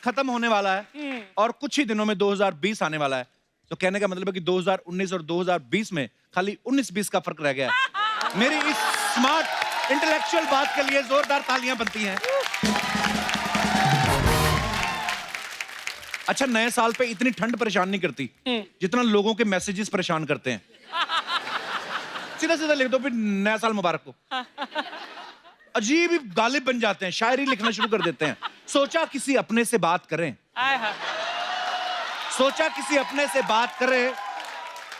खत्म होने वाला है और कुछ ही दिनों में 2020 आने वाला है। तो कहने का मतलब है कि 2019 और 2020 में खाली 19-20 का फर्क रह गया है। मेरी इस स्मार्ट इंटेलेक्चुअल बात के लिए जोरदार तालियां बनती हैं। अच्छा, नए साल पे इतनी ठंड परेशान नहीं करती जितना लोगों के मैसेजेस परेशान करते हैं। सीधा सीधा लिख दो फिर नया साल मुबारक हो। अजीब ही गालिब बन जाते हैं, शायरी लिखना शुरू कर देते हैं। सोचा किसी अपने से बात करें, सोचा किसी अपने से बात करें,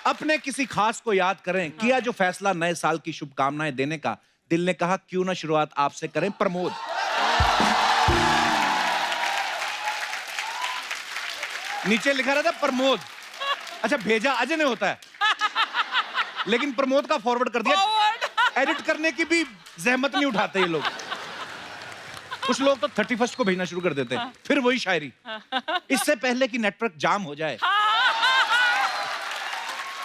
अपने किसी खास को याद करें। किया जो फैसला नए साल की शुभकामनाएं देने का, दिल ने कहा क्यों ना शुरुआत आपसे करें। प्रमोद। नीचे लिखा रहता प्रमोद। अच्छा, भेजा अजय ने होता है, लेकिन प्रमोद का फॉरवर्ड कर दिया। एडिट करने की भी जहमत नहीं उठाते ये लोग। कुछ लोग तो 31 को भेजना शुरू कर देते हैं, फिर वही शायरी। इससे पहले कि नेटवर्क जाम हो जाए,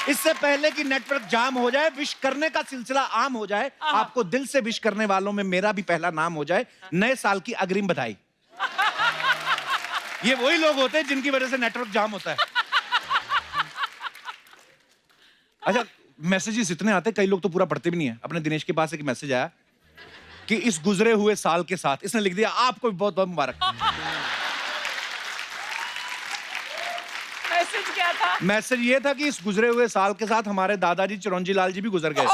इससे पहले कि नेटवर्क जाम हो जाए, विश करने का सिलसिला आम हो जाए, आपको दिल से विश करने वालों में मेरा भी पहला नाम हो जाए। नए साल की अग्रिम बधाई। ये वही लोग होते हैं जिनकी वजह से नेटवर्क जाम होता है। अच्छा, मैसेजेस इतने आते हैं, कई लोग तो पूरा पढ़ते भी नहीं है। अपने दिनेश के पास एक मैसेज आया कि इस गुजरे हुए साल के साथ, इसने लिख दिया आपको भी बहुत बहुत मुबारक। मैसेज क्या था? मैसेज ये था कि इस गुजरे हुए साल के साथ हमारे दादाजी चिरंजी लाल जी भी गुजर गए।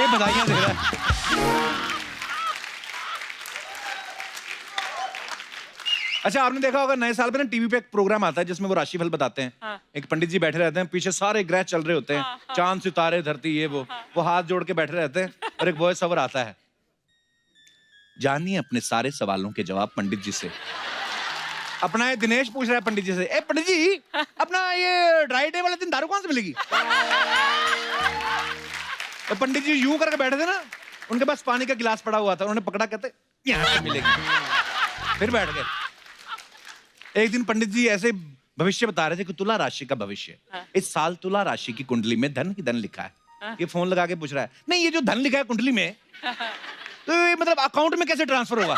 ये बधाइयां दे रहा है। अच्छा, आपने देखा होगा नए साल पे ना टीवी पे एक प्रोग्राम आता है जिसमें वो राशिफल बताते हैं। एक पंडित जी बैठे रहते हैं, पीछे सारे ग्रह चल रहे होते हैं, चांद सितारे धरती ये वो हाथ जोड़ के बैठे रहते हैं और एक वॉइस ओवर आता है, जानिए अपने सारे सवालों के जवाब पंडित जी से। अपना ये दिनेश पूछ रहा है पंडित जी से, ए पंडित जी, अपना ये ड्राई डे वाले दिन दारू कहां से मिलेगी? तो पंडित जी यूं करके बैठे थे ना, उनके पास पानी का गिलास पड़ा हुआ था, उन्होंने पकड़ा, कहते यहां से मिलेगी। फिर बैठ गए। एक दिन पंडित जी ऐसे भविष्य बता रहे थे कि तुला राशि का भविष्य, इस साल तुला राशि की कुंडली में धन ही धन लिखा है। ये फोन लगा के पूछ रहा है, नहीं ये जो धन लिखा है कुंडली में, तो ये मतलब अकाउंट में कैसे ट्रांसफर होगा?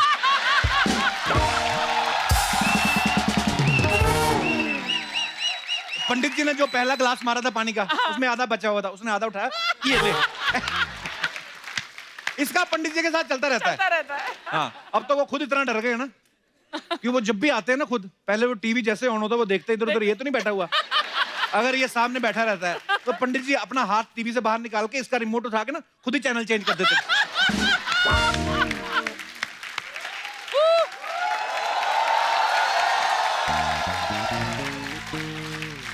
पंडित जी ने जो पहला गिलास मारा था पानी का, उसमें आधा बचा हुआ था, उसने आधा उठाया, ये ले। इसका पंडित जी के साथ चलता रहता है। हाँ, अब तो वो खुद इतना डर गए ना कि वो जब भी आते हैं ना, खुद पहले वो टीवी जैसे ऑन होता है वो देखते इधर उधर, ये तो नहीं बैठा हुआ। अगर ये सामने बैठा रहता है तो पंडित जी अपना हाथ टीवी से बाहर निकाल के इसका रिमोट उठा के ना खुद ही चैनल चेंज कर देते।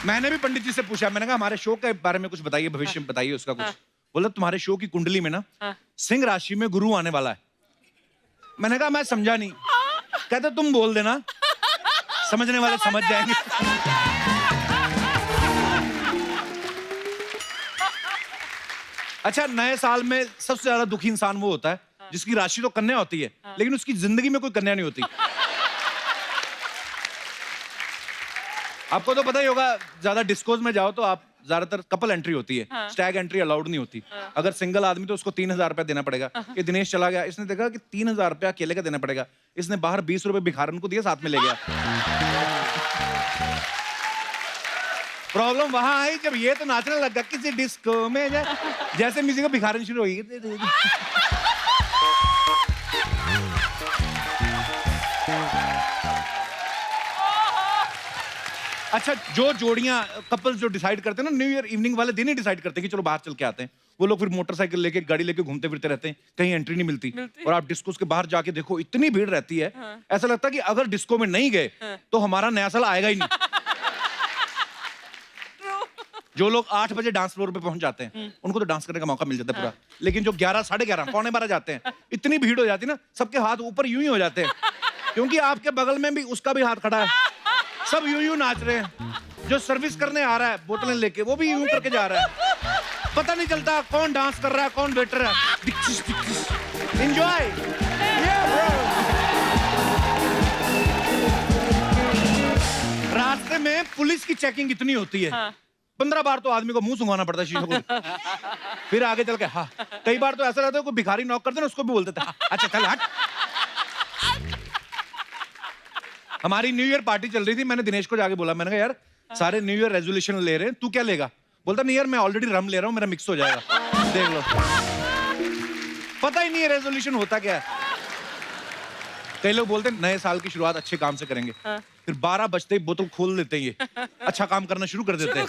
मैंने भी पंडित जी से पूछा, मैंने कहा हमारे शो के बारे में कुछ बताइए, भविष्य में बताइए उसका कुछ। बोला तुम्हारे शो की कुंडली में ना सिंह राशि में गुरु आने वाला है। मैंने कहा मैं समझा नहीं। कहते तुम बोल देना, समझने वाले समझ जाएंगे। अच्छा, नए साल में सबसे ज्यादा दुखी इंसान वो होता है जिसकी राशि तो कन्या होती है, लेकिन उसकी जिंदगी में कोई कन्या नहीं होती। आपको तो पता ही होगा, ज्यादा डिस्कोज में जाओ तो आप ज्यादातर कपल एंट्री होती है, स्टैग एंट्री अलाउड नहीं होती। अगर सिंगल आदमी तो उसको 3000 रुपया देना पड़ेगा। ये दिनेश चला गया, इसने देखा कि 3000 रुपया अकेले का देना पड़ेगा, इसने बाहर 20 रुपए भिखारन को दिया, साथ में ले गया। प्रॉब्लम वहां आई जब ये तो नाचने लगा किसी डिस्को में, जैसे म्यूजिक का भिखारन शुरू हुई। अच्छा, जो जोड़ियां कपल्स जो डिसाइड करते हैं ना, न्यू ईयर इवनिंग वाले दिन ही डिसाइड करते हैं कि चलो बाहर चल के आते हैं, वो लोग फिर मोटरसाइकिल लेके गाड़ी लेके घूमते फिरते रहते हैं, कहीं एंट्री नहीं मिलती। और आप डिस्को के बाहर जाके देखो, इतनी भीड़ रहती है, ऐसा लगता है कि अगर डिस्को में नहीं गए तो हमारा नया साल आएगा ही नहीं। जो लोग 8 बजे डांस फ्लोर पे पहुंच जाते हैं उनको तो डांस करने का मौका मिल जाता है पूरा, लेकिन जो 11, 11:30, 11:45 जाते हैं, इतनी भीड़ हो जाती है ना, सबके हाथ ऊपर यूं ही हो जाते हैं, क्योंकि आपके बगल में भी उसका भी हाथ खड़ा है, सब यूं यूं नाच रहे हैं। जो सर्विस करने आ रहा है बोतलें लेके, वो भी यूं करके जा रहा है, पता नहीं चलता कौन डांस कर रहा है कौन वेटर है। एंजॉय। रास्ते में पुलिस की चेकिंग इतनी होती है, 15 बार तो आदमी को मुंह सुंघाना पड़ता है शीशे को, फिर आगे चल के हाँ। कई बार तो ऐसा रहता है कोई भिखारी नॉक करते ना, उसको भी बोलते थे अच्छा चल हट। हमारी न्यू ईयर पार्टी चल रही थी, मैंने दिनेश को जाके बोला, मैंने कहा यार सारे न्यू ईयर रेजोल्यूशन ले रहे हैं, तू क्या लेगा? बोलता नहीं यार मैं ऑलरेडी रम ले रहा हूँ, मेरा मिक्स हो जाएगा। देख लो, पता ही नहीं है रेजोल्यूशन होता क्या है। कई लोग बोलते हैं नए साल की शुरुआत अच्छे काम से करेंगे, फिर 12 बजते ही बोतल खोल लेते हैं, ये अच्छा काम करना शुरू कर देते हैं।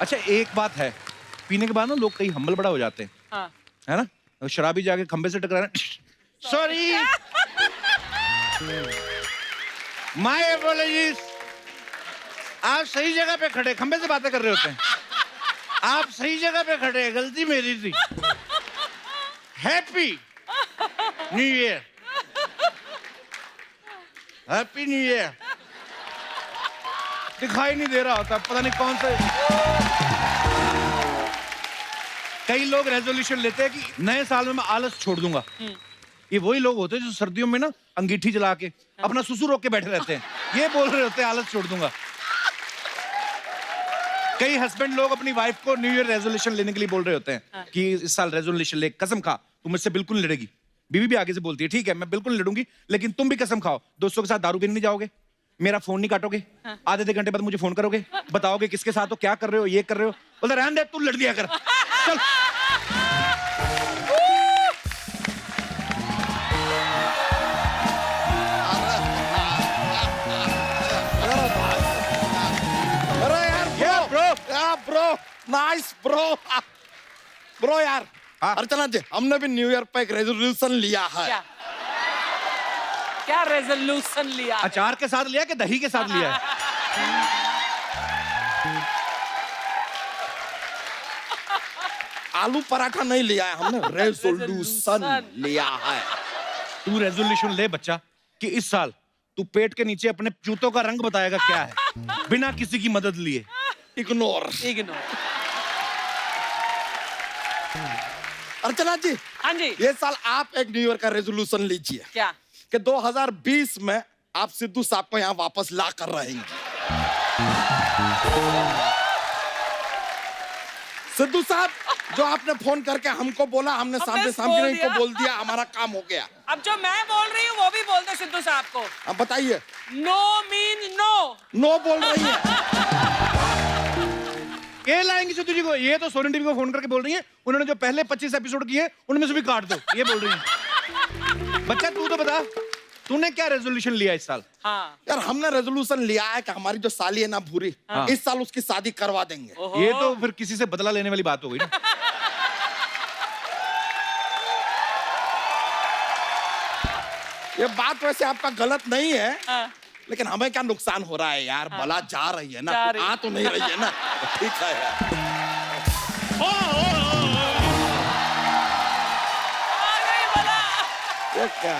अच्छा एक बात है, पीने के बाद ना लोग कई हम्बल बड़ा हो जाते हैं, है ना? शराबी जाके खंबे से टकरा रहे, सॉरी माय अपोलॉजीज। आप सही जगह पे खड़े, खंबे से बातें कर रहे होते हैं, आप सही जगह पे खड़े, गलती मेरी थी। Happy new year, happy new year. दिखाई नहीं दे रहा होता, पता नहीं कौन से। कई लोग रेजोल्यूशन लेते हैं कि नए साल में मैं आलस छोड़ दूंगा। ये वही लोग होते हैं जो सर्दियों में ना अंगीठी जला के अपना सुसु रोक के बैठे रहते हैं, ये बोल रहे होते हैं आलस छोड़ दूंगा। कई हस्बैंड लोग अपनी वाइफ को न्यू ईयर रेजोल्यूशन लेने के लिए बोल रहे होते हैं कि इस साल रेजोल्यूशन ले, कसम खा तू मुझसे बिल्कुल नहीं लड़ेगी। बीवी भी आगे से बोलती है ठीक है मैं बिल्कुल नहीं लड़ूंगी, लेकिन तुम भी कसम खाओ दोस्तों के साथ दारू पीने नहीं जाओगे, मेरा फोन नहीं काटोगे, आधे घंटे बाद मुझे फोन करोगे, बताओगे किसके साथ हो, क्या कर रहे हो, ये कर रहे हो। बोलते रहने दे, तू लड़ दिया कर, चल। ब्रो नाइस ब्रो यार। अर्चना जी हमने भी न्यू ईयर पे एक रेजोल्यूशन लिया है। क्या रेजोल्यूशन लिया? अचार के साथ लिया कि दही के साथ लिया है? आलू पराठा नहीं लिया है हमने, रेजोल्यूशन लिया है। तू रेजोल्यूशन ले बच्चा कि इस साल तू पेट के नीचे अपने जूतों का रंग बताएगा क्या है, बिना किसी की मदद लिए। इग्नोर। अर्चना जी, हाँ जी, ये साल आप एक न्यू ईयर का रेजोल्यूशन लीजिए। क्या? कि 2020 में आप सिद्धू साहब को यहाँ वापस ला कर रहेंगे। सिद्धू साहब जो आपने फोन करके हमको बोला, हमने सामने सामने इनको बोल दिया, हमारा काम हो गया। अब जो मैं बोल रही हूँ वो भी बोल दो सिद्धू साहब को। अब बताइए। No mean no. नो बोल रही है। ये लाएंगे सिद्धू जी को, ये तो सोनी टीवी को फोन करके बोल रही है उन्होंने जो पहले 25 एपिसोड किए उनमें से भी काट दो, ये बोल रही है। बच्चा तू तो बता तूने क्या रेजोल्यूशन लिया इस साल? हाँ। यार हमने रेजोल्यूशन लिया है कि हमारी जो साली है ना भूरी, इस साल उसकी शादी करवा देंगे। ये तो फिर किसी से बदला लेने वाली बात हो गई ना। ये बात वैसे आपका गलत नहीं है, लेकिन हमें क्या नुकसान हो रहा है यार? बला जा रही है ना, आ तो नहीं रही है ना, ठीक है यार। ये क्या?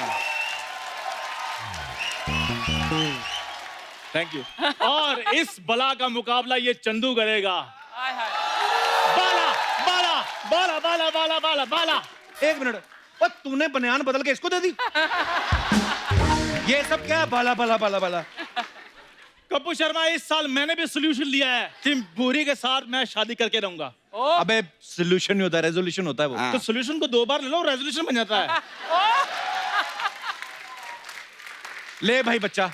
Thank you. और इस बला का मुकाबला ये चंदू करेगा। बाला बाला बाला बाला बाला बाला बाला। एक मिनट, और तूने बनियान बदल के इसको दे दी? ये सब क्या है बाला बाला बाला बाला? कपूर शर्मा इस साल मैंने भी सोल्यूशन लिया है, सिम बूरी के साथ मैं शादी करके रहूंगा। अबे सोल्यूशन नहीं होता, रेजोल्यूशन होता है वो। तो सोल्यूशन को 2 बार ले लो, रेजोल्यूशन बन जाता है। ले भाई बच्चा,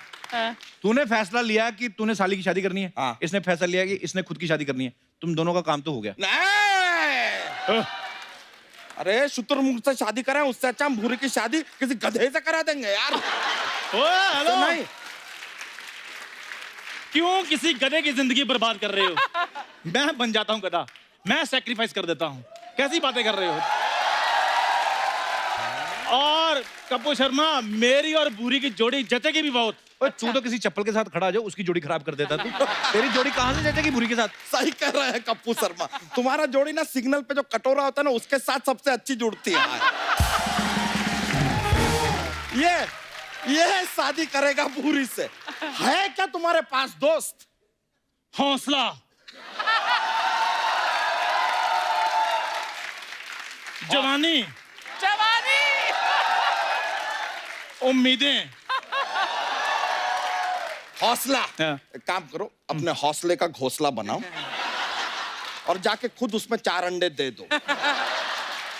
तूने फैसला लिया कि तूने साली की शादी करनी है, हाँ। इसने फैसला लिया कि इसने खुद की शादी करनी है, तुम दोनों का काम तो हो गया। नहीं। अरे शुतुरमुर्ग से शादी करें उससे अच्छा हम भूरी की शादी किसी गधे से करा देंगे यार। हेलो, नहीं क्यों किसी गधे की जिंदगी बर्बाद कर रहे हो? मैं बन जाता हूँ गधा, मैं सैक्रिफाइस कर देता हूँ। कैसी बातें कर रहे हो? और कपूर शर्मा मेरी और बूरी की जोड़ी जचेगी भी बहुत। तू तो किसी चप्पल के साथ खड़ा जाओ, उसकी जोड़ी खराब कर देता तू। तेरी जोड़ी कहां से जचेगी बुरी के साथ? सही कह रहे हैं कप्पू शर्मा, तुम्हारा जोड़ी ना सिग्नल पे जो कटोरा होता है ना उसके साथ सबसे अच्छी जुड़ती है। ये शादी करेगा भूरी से। है क्या तुम्हारे पास दोस्त? हौसला, जवानी, उम्मीदें, हौसला। एक काम करो, अपने हौसले का घोंसला बनाओ और जाके खुद उसमें 4 अंडे दे दो।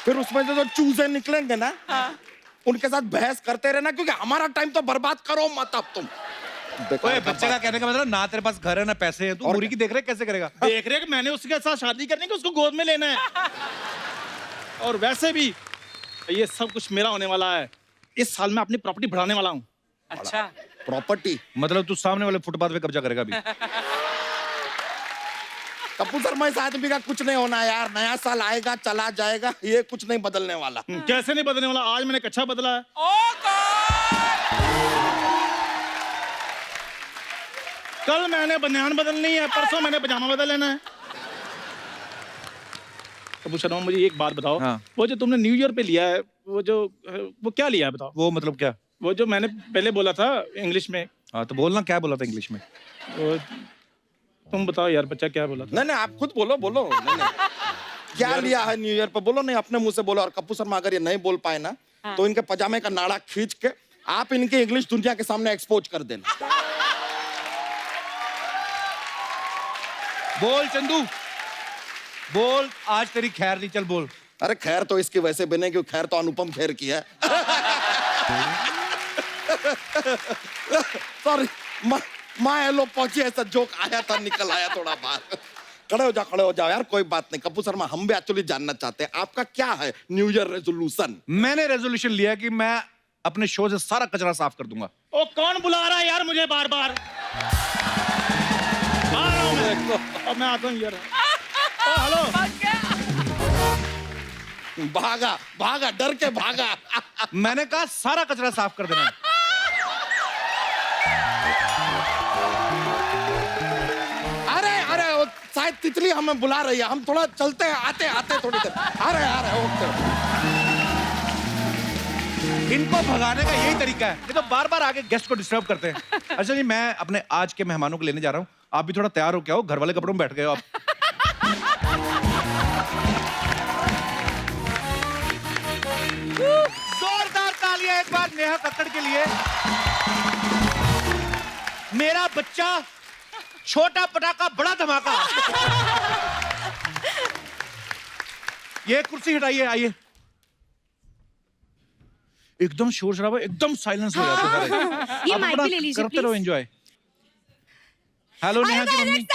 फिर उसमें जो चूजे निकलेंगे ना, उनके साथ बहस करते रहना, क्योंकि हमारा टाइम तो बर्बाद करो मत अब तुम। बेकार ओए का बच्चे का बात। कहने का मतलब ना तेरे पास घर है ना पैसे हैं, तू और मुरी की देख रेख कैसे करेगा? देख रहे कि मैंने उसके साथ शादी करनी है कि उसको गोद में लेना है। और वैसे भी ये सब कुछ मेरा होने वाला है। इस साल मैं अपनी प्रॉपर्टी बढ़ाने वाला हूँ। अच्छा प्रॉपर्टी। मतलब तू सामने वाले फुटपाथ पे कब्जा करेगा अभी? कपूर शर्मा, इस आदमी का कुछ नहीं होना यार। नया साल आएगा चला जाएगा, ये कुछ नहीं बदलने वाला। कैसे नहीं बदलने वाला? आज मैंने कच्छा बदला है। ओ गॉड कल मैंने बनियान बदलनी है, परसों मैंने पजामा बदल लेना है। कपूर शर्मा मुझे एक बात बताओ, हाँ। वो जो तुमने न्यू ईयर पे लिया है, वो क्या लिया है बताओ? वो मतलब क्या? वो जो मैंने पहले बोला था इंग्लिश में, हाँ तो बोलना, क्या बोला था इंग्लिश में? वो तुम बताओ यार, बच्चा क्या बोला था? नहीं नहीं, आप खुद बोलो बोलो। नहीं, नहीं। क्या लिया है न्यू ईयर पे? बोलो, नहीं अपने मुंह से बोलो। और कपूर शर्मा अगर ये नहीं बोल पाए ना, तो इनके पजामे का नाड़ा खींच के आप इनके इंग्लिश दुनिया के सामने एक्सपोज कर देना। बोल चंदू, बोल। आज तेरी खैर नहीं, चल बोल। अरे खैर तो इसकी वैसे बने क्यों, खैर तो अनुपम खेर की है। सॉरी, माँ हेलो पहुंची, ऐसा जोक आया था, निकल आया थोड़ा बाहर। खड़े हो जाओ यार, कोई बात नहीं। कपूर शर्मा, हम भी एक्चुअली जानना चाहते हैं आपका क्या है न्यू ईयर रेजोल्यूशन? मैंने रेजोल्यूशन लिया कि मैं अपने शो से सारा कचरा साफ कर दूंगा। ओ कौन बुला रहा है यार मुझे बार बार? आ रहा हूँ मैं। अब मैं आता हूँ यार। ओ हेलो। भागा भागा, डर के भागा। मैंने कहा सारा कचरा साफ कर देना। अरे अरे, वो शायद तितली हमें बुला रही है, हम थोड़ा चलते हैं, आते थोड़ी देर। आ रहे ओके। इनको भगाने का यही तरीका है, ये तो बार बार आके गेस्ट को डिस्टर्ब करते हैं। अच्छा जी, मैं अपने आज के मेहमानों को लेने जा रहा हूँ, आप भी थोड़ा तैयार हो क्या हो, घर वाले कपड़ों में बैठ गए हो आप। जोरदार तालियां एक बार नेहा कक्कड़ के लिए। मेरा बच्चा छोटा पटाखा बड़ा धमाका। ये कुर्सी हटाइए, आइए। एकदम शोर शराबा, एकदम साइलेंस हो जाता है सारे। ये आप माइक अपना भी ले लीजिए, करते रहो please। एंजॉय। हेलो नेहा की मम्मी।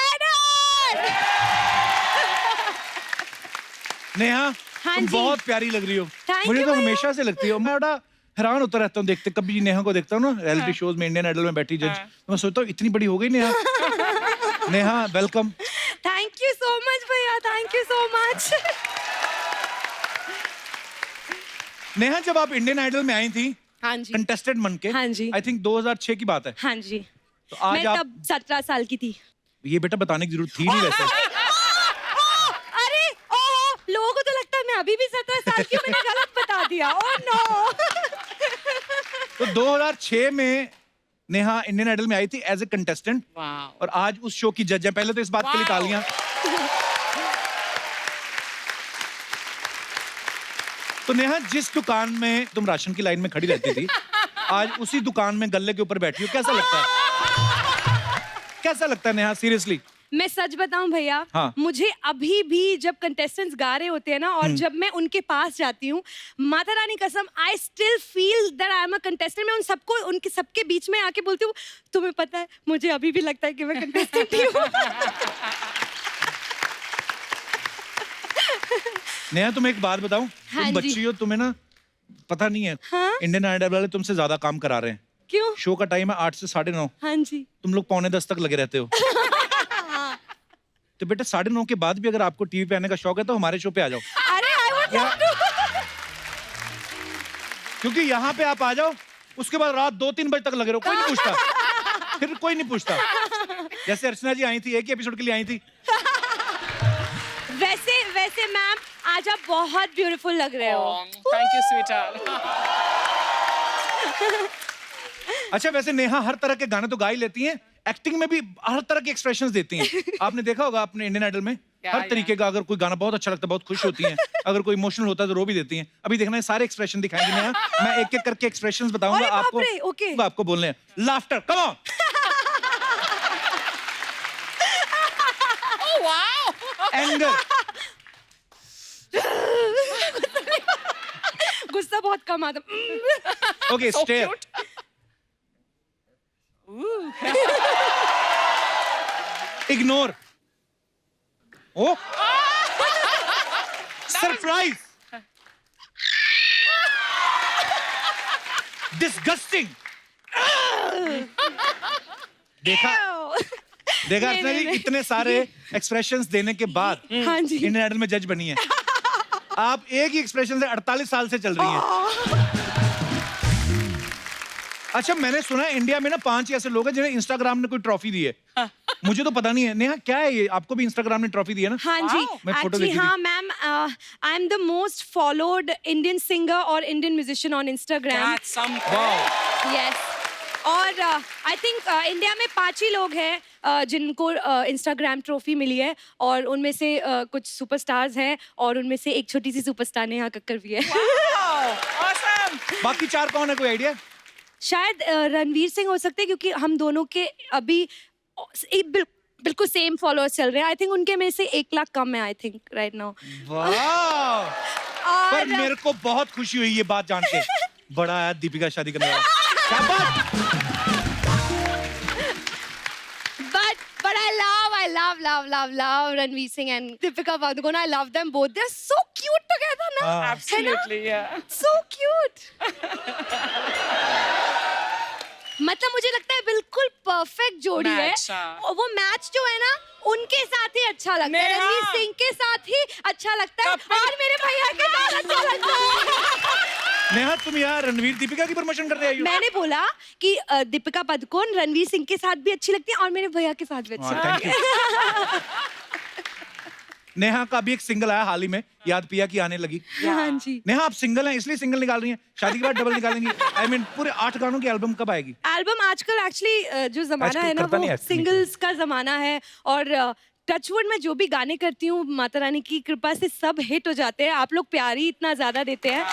नेहा, हाँ तुम जी। बहुत प्यारी लग रही हो। Thank मुझे you, तो भैया। हमेशा से लगती हो। मैं बड़ा हैरान होता रहता हूँ देखते, कभी नेहा को देखता हूँ ना रियलिटी शोज में, इंडियन आइडल में बैठी जज, तो मैं सोचता हूँ इतनी बड़ी हो गई Neha. Neha welcome. Thank you so much भैया, thank you so much. Neha, जब आप इंडियन आइडल में आई थी हाँ जी, कंटेस्टेंट बन के, हाँ जी। आई थिंक 2006 की बात है, हाँ जी। तो आज मैं आप, तब 17 साल की थी। ये बेटा बताने की जरूरत थी नहीं वैसे। अरे लोगों को तो लगता है मैं अभी भी 17 साल की हूँ, मैंने गलत बता दिया। Oh no. तो 2006 में नेहा इंडियन आइडल में आई थी एज ए कंटेस्टेंट, और आज उस शो की जज है। पहले तो इस बात के लिए तालियां। तो नेहा, जिस दुकान में तुम राशन की लाइन में खड़ी रहती थी, आज उसी दुकान में गल्ले के ऊपर बैठी हो, कैसा लगता है? कैसा लगता है नेहा, सीरियसली? मैं सच बताऊं भैया, हाँ। मुझे अभी भी जब कंटेस्टेंट्स गा रहे होते हैं ना, और जब मैं उनके पास जाती हूँ, माता रानी कसम, I still feel that I am a contestant. मैं उन सबको, उनके सबके बीच में आके बोलती हूँ, तुम्हें पता है, मुझे अभी भी लगता है कि मैं कंटेस्टेंट ही हूँ। नेहा, तुम्हें एक बात बताऊं, हाँ तुम जी। बच्ची हो, तुम्हें ना पता नहीं है, हाँ? इंडियन आइडल वाले तुमसे ज्यादा काम करा रहे हैं। क्यों? शो का टाइम है 8 से 9:30, हाँ जी। तुम लोग 9:45 तक लगे रहते हो। तो बेटा 9:30 के बाद भी अगर आपको टीवी पे आने का शौक है तो हमारे शो पे आ जाओ, अरे आई वुड लव टू। क्योंकि यहाँ पे आप आ जाओ, उसके बाद रात 2-3 बजे तक लगे रहो, कोई नहीं पूछता, फिर कोई नहीं पूछता। जैसे अर्चना जी आई थी, एक ही एपिसोड के लिए आई थी। वैसे मैम, आज आप बहुत ब्यूटीफुल लग रहे हो। Thank you sweetheart. अच्छा, वैसे नेहा हर तरह के गाने तो गा ही लेती हैं, एक्टिंग में भी हर तरह के एक्सप्रेशंस देती हैं। आपने देखा होगा अपने इंडियन आइडल में, हर तरीके का, अगर कोई गाना बहुत अच्छा लगता है बहुत खुश होती हैं, अगर कोई इमोशनल होता है तो रो भी देती हैं। अभी देखना है, सारे एक्सप्रेशन दिखाएंगी नेहा, मैं एक एक करके एक्सप्रेशंस बताऊंगा अरे बाप आपको, रे, ओके। वो आपको बोलने हैं। Laughter, come on. एंगर, गुस्सा बहुत कम आता। Okay, stare, ignore. Oh surprise, disgusting. देखा देखा अर्चना जी, इतने सारे एक्सप्रेशंस देने के बाद हाँ जी। इंडियन आइडल में जज बनी है। आप एक ही एक्सप्रेशन से 48 साल से चल रही हैं। अच्छा, मैंने सुना है इंडिया में ना 5 ऐसे लोग हैं जिन्हें इंस्टाग्राम ने कोई ट्रॉफी दी है। मुझे तो पता नहीं है। नेहा, क्या है ये? आपको भी इंस्टाग्राम ने ट्रॉफी दी है ना? हाँ जी, मैं फोटो एक्चुअली देखी थी। हाँ ma'am, I am the most followed Indian singer और Indian musician on Instagram. That's some. Yes, और आई थिंक इंडिया में 5 ही लोग हैं जिनको इंस्टाग्राम ट्रॉफी मिली है, और उनमें से कुछ सुपरस्टार्स हैं, और उनमें से एक छोटी सी सुपरस्टार नेहा कक्कर भी है। Wow, awesome. बाकी 4 कौन है, कोई आइडिया? शायद रणवीर सिंह हो सकते हैं, क्योंकि हम दोनों के अभी बिल्कुल सेम फॉलोअर्स चल रहे हैं। आई थिंक उनके में से 1 लाख कम है, आई थिंक राइट नाउ। वाह! पर और मेरे को बहुत खुशी हुई ये बात जान के। बड़ा आया दीपिका शादी करने वाला। क्या बात? but I love Ranveer Singh and Deepika Padukone. I love them both. They're so cute together ना। हाँ। Absolutely, yeah. So cute. मतलब मुझे लगता है बिल्कुल परफेक्ट जोड़ी है। Match, हाँ। और वो मैच जो है ना, उनके साथ ही अच्छा लगता है, नेहा। रणवीर सिंह के साथ ही अच्छा लगता है, कपिल। और मेरे भैया के साथ अच्छा लगता है। नेहा, तुम यार रणवीर दीपिका की प्रमोशन कर रहे हो? मैंने बोला कि दीपिका पादुकोण रणवीर सिंह के साथ भी अच्छी लगती है, और मेरे भैया के साथ भी अच्छी लगती है। Thank you. नेहा का भी एक सिंगल आया हाल ही में, याद पिया की आने लगी। हाँ जी। नेहा, आप सिंगल हैं इसलिए सिंगल निकाल रही हैं, शादी के बाद डबल निकालेंगी? आई मीन पूरे 8 गानों की एल्बम कब आएगी? एल्बम आजकल एक्चुअली जो जमाना आजकल है ना, करता नहीं वो है सिंगल्स का जमाना है, और टचवुड में जो भी गाने करती हूँ, माता रानी की कृपा से सब हिट हो जाते हैं। आप लोग प्यार ही इतना ज्यादा देते हैं,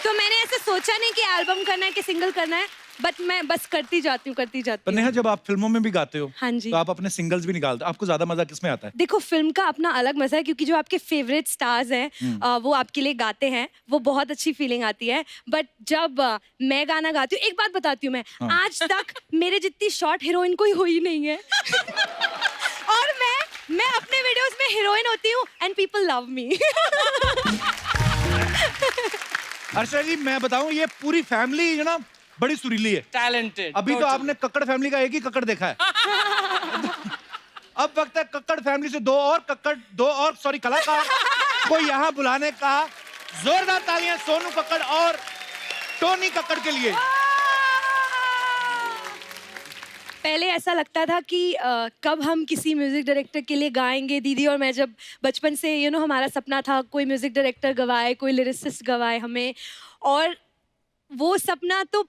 तो मैंने ऐसे सोचा नहीं कि एल्बम करना है कि सिंगल करना है, बट मैं बस करती जाती पर हूँ। नेहा, जब आप फिल्मों में भी गाते हो, हाँ जी। तो आप अपने सिंगल्स भी निकालते हो, आपको ज्यादा मजा किसमें आता है? देखो, फिल्म का अपना अलग मजा है, क्योंकि जो आपके फेवरेट स्टार्स हैं वो आपके लिए गाते हैं, वो बहुत अच्छी फीलिंग आती है। बट जब मैं गाना गाती हूँ, एक बात बताती हूँ मैं, आज तक मेरे जितनी शॉर्ट हीरोइन कोई हुई नहीं है। और मैं अपने वीडियोस में हीरोइन होती हूँ, एंड पीपल लव मी। अर्चना जी, मैं बताऊं, ये पूरी फैमिली जो ना बड़ी सुरीली है। Talented. अभी तो totally. आपने कक्कड़ फैमिली का एक ही कक्कड़ देखा है। अब वक्त है कक्कड़ फैमिली से दो और कलाकार को यहाँ बुलाने का। जोरदार तालियां सोनू कक्कड़ और टोनी कक्कड़ के लिए। पहले ऐसा लगता था कि कब हम किसी म्यूजिक डायरेक्टर के लिए गाएंगे। दीदी और मैं जब बचपन से हमारा सपना था कोई म्यूजिक डायरेक्टर गवाए, कोई लिरिसिस्ट गवाए हमें, और वो सपना तो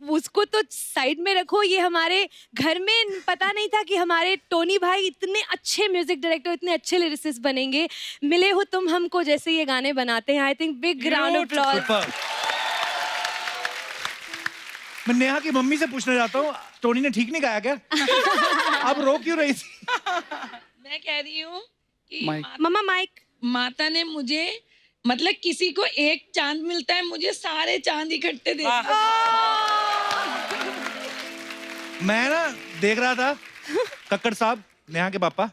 उसको तो साइड में रखो, ये हमारे घर में पता नहीं था कि हमारे टोनी भाई इतने अच्छे म्यूजिक डायरेक्टर, इतने अच्छे लिरिसिस्ट बनेंगे। मिले हो तुम हमको जैसे ये गाने बनाते हैं। I think big round of applause. Super. मैं नेहा की मम्मी से पूछना चाहता हूँ, टोनी ने ठीक नहीं गाया क्या? अब रो क्यों रही थी? मैं कह रही हूँ कि मम्मा माइक। माता ने मुझे, मतलब किसी को एक चांद मिलता है, मुझे सारे चांद इकट्ठे दे वाह। मैं ना देख रहा था कक्कड़ साहब, नेहा के पापा,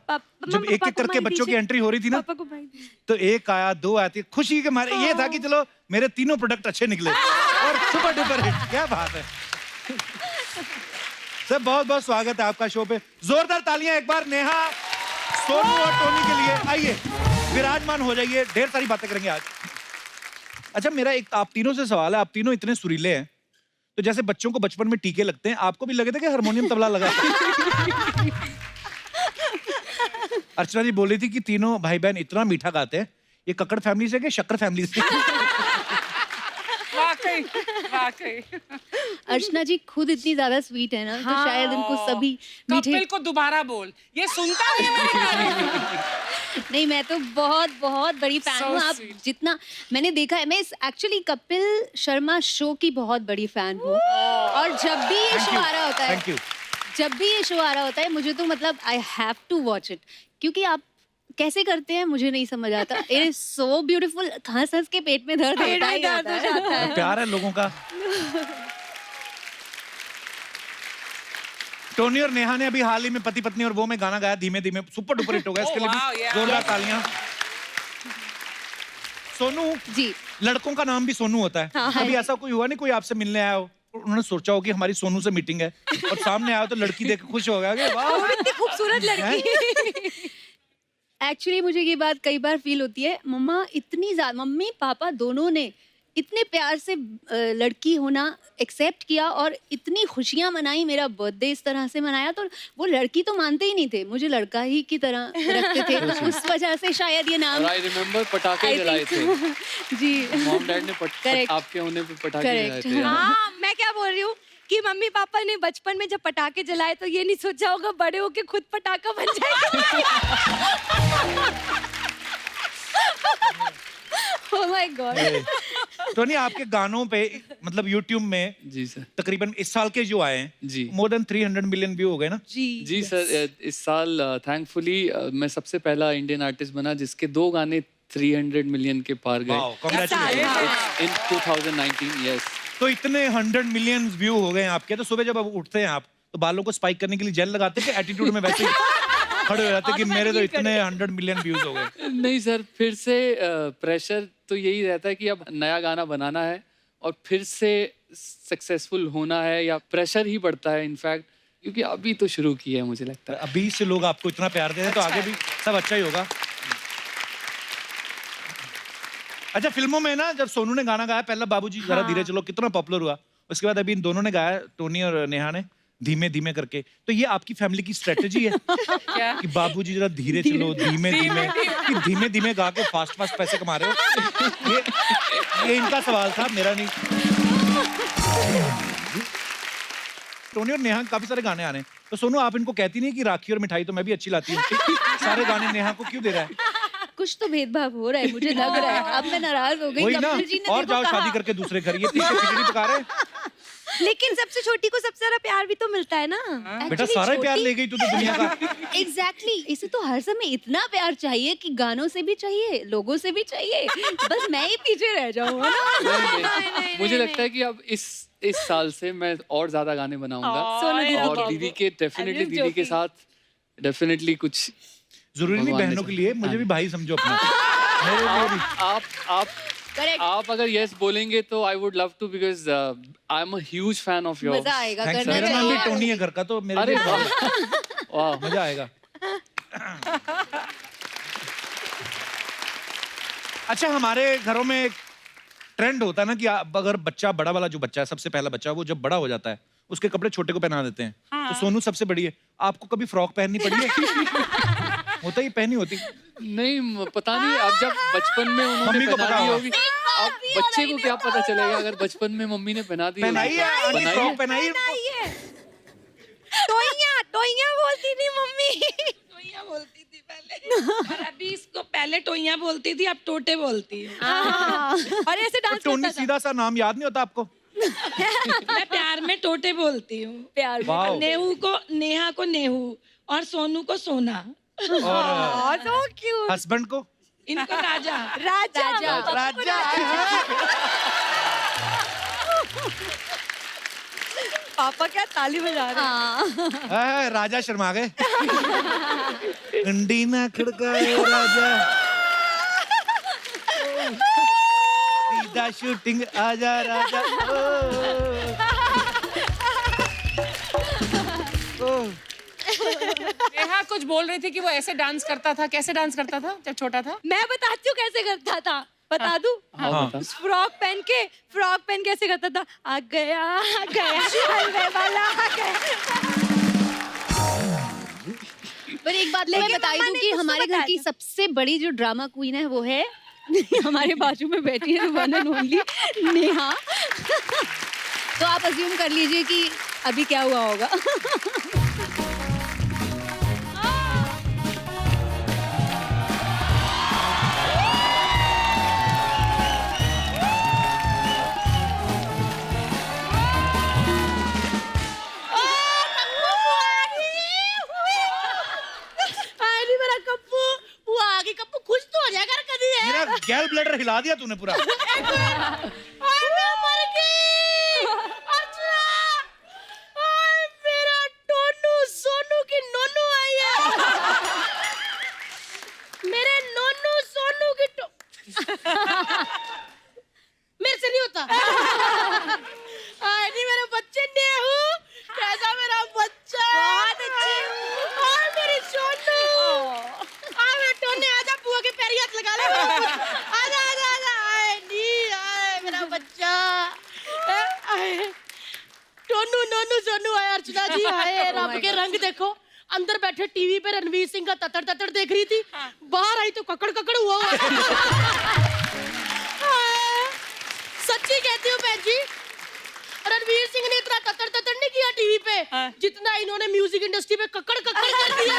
जब एक एक करके बच्चों की एंट्री हो रही थी ना, पापा को माइक दीजिए। तो 1 आया 2 आया 3, खुशी के मारे ये था कि चलो मेरे तीनों प्रोडक्ट अच्छे निकले और सुपर डुपर हिट। क्या बात है सर, बहुत बहुत स्वागत है आपका शो पे। जोरदार तालियां एक बार नेहा, सोनू और टोनी के लिए। आइए विराजमान हो जाइए, ढेर सारी बातें करेंगे आज। अच्छा, मेरा एक आप तीनों से सवाल है। आप तीनों इतने सुरीले हैं, तो जैसे बच्चों को बचपन में टीके लगते हैं, आपको भी लगे थे कि हारमोनियम तबला लगा? अर्चना जी बोल रही थी कि तीनों भाई बहन इतना मीठा गाते हैं। ये कक्कड़ फैमिली से कि शक्कर फैमिली से? वाकई। अर्चना जी खुद इतनी ज्यादा स्वीट है ना, तो शायद इनको सभी मीठे। कपिल को दोबारा बोल, ये सुनता नहीं है मेरी तारीफ। नहीं, मैं तो बहुत बहुत बड़ी फैन So हूँ। आप sweet. जितना मैंने देखा है, मैं एक्चुअली कपिल शर्मा शो की बहुत बड़ी फैन हूँ, और जब भी ये शो आ रहा होता है, थैंक यू। जब भी ये शो आ रहा होता है, मुझे तो मतलब I have to watch it, क्योंकि आप कैसे करते हैं मुझे नहीं समझ आता। It is so beautiful. हंस हंस के पेट में दर्द होता ही होता है। प्यार है लोगों का। टोनी और नेहा ने अभी हाल ही में पति पत्नी और वो में गाना गाया धीमे धीमे, सुपर डुपर हिट हो गया। इसके लिए wow, भी yeah. जोरदार तालियां। सोनू जी लड़कों का नाम भी सोनू होता है। हाँ, कभी हाँ। ऐसा कोई हुआ नहीं, कोई आपसे मिलने आया हो, उन्होंने सोचा हो कि हमारी सोनू से मीटिंग है और सामने आया हो तो लड़की देख के खुश हो गया कि वाह वो इतनी खूबसूरत लड़की। एक्चुअली मुझे ये बात कई बार फील होती है, मम्मा इतनी ज्यादा, मम्मी पापा दोनों ने इतने प्यार से लड़की होना एक्सेप्ट किया और इतनी खुशियां मनाई, मेरा बर्थडे इस तरह से मनाया, तो वो लड़की तो मानते ही नहीं थे, मुझे लड़का ही की तरह रखते थे, तो उस वजह से शायद ये नाम आई रिमेम्बर पटाखे I जलाए think थे, so. जी मॉम डैड ने Correct. आपके होने पे पटाखे जलाए Correct. थे। हाँ, मैं क्या बोल रही हूँ कि मम्मी पापा ने बचपन में जब पटाखे जलाए तो ये नहीं सोचा होगा बड़े होके खुद पटाखा बन जाएगा। Oh my God. टोनी आपके गानों पे मतलब YouTube में जी सर। तकरीबन इस साल के जो आए हैं जी। मोर देन 300 मिलियन व्यू हो गए ना। जी सर, इस साल थैंकफुली मैं सबसे पहला इंडियन आर्टिस्ट बना जिसके 2 गाने 300 मिलियन के पार गए वाओ, कांग्रेचुलेशन। इन 2019। यस तो इतने 100 मिलियन व्यू हो गए हैं आपके, तो सुबह जब अब उठते हैं आप तो बालों को स्पाइक करने के लिए जेल लगाते हैं कि एटीट्यूड में वैसे ही खड़े हो जाते हैं कि मेरे तो इतने 100 मिलियन व्यूज हो गए? नहीं सर, फिर से प्रेशर तो यही रहता है कि अब नया गाना बनाना है और फिर से सक्सेसफुल होना है, या प्रेशर ही बढ़ता है इनफैक्ट, क्योंकि अभी तो शुरू किया है मुझे लगता है। अभी से लोग आपको इतना प्यार दे रहे हैं तो आगे भी सब अच्छा ही होगा। अच्छा, फिल्मों में ना जब सोनू ने गाना गाया पहला बाबूजी जरा धीरे चलो, कितना पॉपुलर हुआ, उसके बाद अभी इन दोनों ने गाया, टोनी और नेहा ने, धीमे धीमे करके। तो ये आपकी फैमिली की स्ट्रेटजी है कि बाबूजी जरा धीरे चलो, धीमे धीमे, कि धीमे धीमे गा के फास्ट फास्ट पैसे कमा रहे हो? ये इनका सवाल था, मेरा नहीं। टोनी और नेहा के काफी सारे गाने आ रहे हैं, तो सोनू आप इनको कहती नहीं कि राखी और मिठाई तो मैं भी अच्छी लाती हूँ, सारे गाने नेहा को क्यों दे रहा है? कुछ तो भेदभाव हो रहा है, मुझे लग रहा है। अब मैं नाराज हो गई। वही ना, कपिल जी ने और देखो जाओ कहा। शादी करके दूसरे घर, ये पीछे खिचड़ी पका रहे हैं। लेकिन सबसे छोटी को सबसे ज्यादा प्यार भी तो मिलता है ना। बेटा सारा ही प्यार ले गई तू तो दुनिया का। एग्जैक्टली, इसे तो हर समय इतना प्यार चाहिए कि गानों से भी चाहिए, लोगों से भी चाहिए, बस मैं ही पीछे रह जाऊँ, है ना? मुझे लगता है कि अब इस साल से मैं और ज्यादा गाने बनाऊंगा सोनू दीदी और के। दीदी के डेफिनेटली, दीदी के साथ डेफिनेटली कुछ जरूरी नहीं भगवान ने बहनों के लिए, मुझे भी हाँ। भाई समझो अपना, मेरे लिए भी। Correct. आप अगर यस बोलेंगे तो I would love to, because I am a huge fan of yours. मजा आएगा, Thanks, करना मेरा नाम भी चाहिए। टोनी है घर का, तो मेरे अरे लिए वाह वाह, मजा आएगा। अच्छा, हमारे घरों में एक ट्रेंड होता है ना कि अगर बच्चा, बड़ा वाला जो बच्चा है, सबसे पहला बच्चा, वो जब बड़ा हो जाता है उसके कपड़े छोटे को पहना देते हैं। तो सोनू सबसे बड़ी है, आपको कभी फ्रॉक पहननी पड़ी है? होता ही पहनी होती। नहीं पता नहीं, अब जब बचपन में उन्होंने मम्मी को पहना पता दी होगा। होगी, अब बच्चे को क्या पता चलेगा अगर बचपन में मम्मी ने पहना दी होगी पहनाई है, तो अरे बनाई फ्रॉक है। पहनाई है। टोइया बोलती थी मम्मी। टोइया बोलती थी पहले, और अभी इसको पहले टोइया बोलती थी, अब टोटे बोलती है। और ऐसे तो डांस टोनी करता था। सीधा सा नाम याद नहीं होता आपको? मैं प्यार में टोटे बोलती हूँ। प्यार वाह। और नेहू को, नेहा को नेहू, और सोनू को सोना, और so cute। हस्बैंड को? इनको राजा। राजा। राजा। पापा क्या ताली बजा रहे हैं। राजा शर्मा गए। अंडी ना खड़काए राजा, सीधा शूटिंग आजा राजा। ओ। नेहा कुछ बोल रही थी कि वो ऐसे डांस करता था, कैसे डांस करता था जब छोटा था? मैं बताती हूँ कैसे करता था, बता दूं? हाँ, बता। फ्रॉक पहन के ऐसे करता था, आ गया हलवे वाला आ गया। पर एक बात तो मैं लेकिन बता मम्मा दूं ने कि कुछ तो हमारे घर बताया की था। सबसे बड़ी जो ड्रामा क्वीन है वो है हमारे बाजू में बैठी है, वन एंड ओनली नेहा। तो आप अज्यूम कर लीजिए कि अभी क्या हुआ होगा। अरे मेरा कप्पू, वो आगे कप्पू खुश तो हो जाएगा कभी है। मेरा गैल ब्लैडर हिला दिया तूने पूरा। और मैं मर गई। अच्छा, और मेरा टोनू जी हाय रब के रंग देखो, अंदर बैठे टीवी पे रणवीर सिंह का ततर ततर देख रही थी, बाहर आई तो ककड़ ककड़ हुआ सच्ची कहती हूँ बहन जी, रणवीर सिंह ने इतना ततर ततर नहीं किया टीवी पे जितना इन्होंने म्यूजिक इंडस्ट्री पे ककड़ ककड़ कर दिया।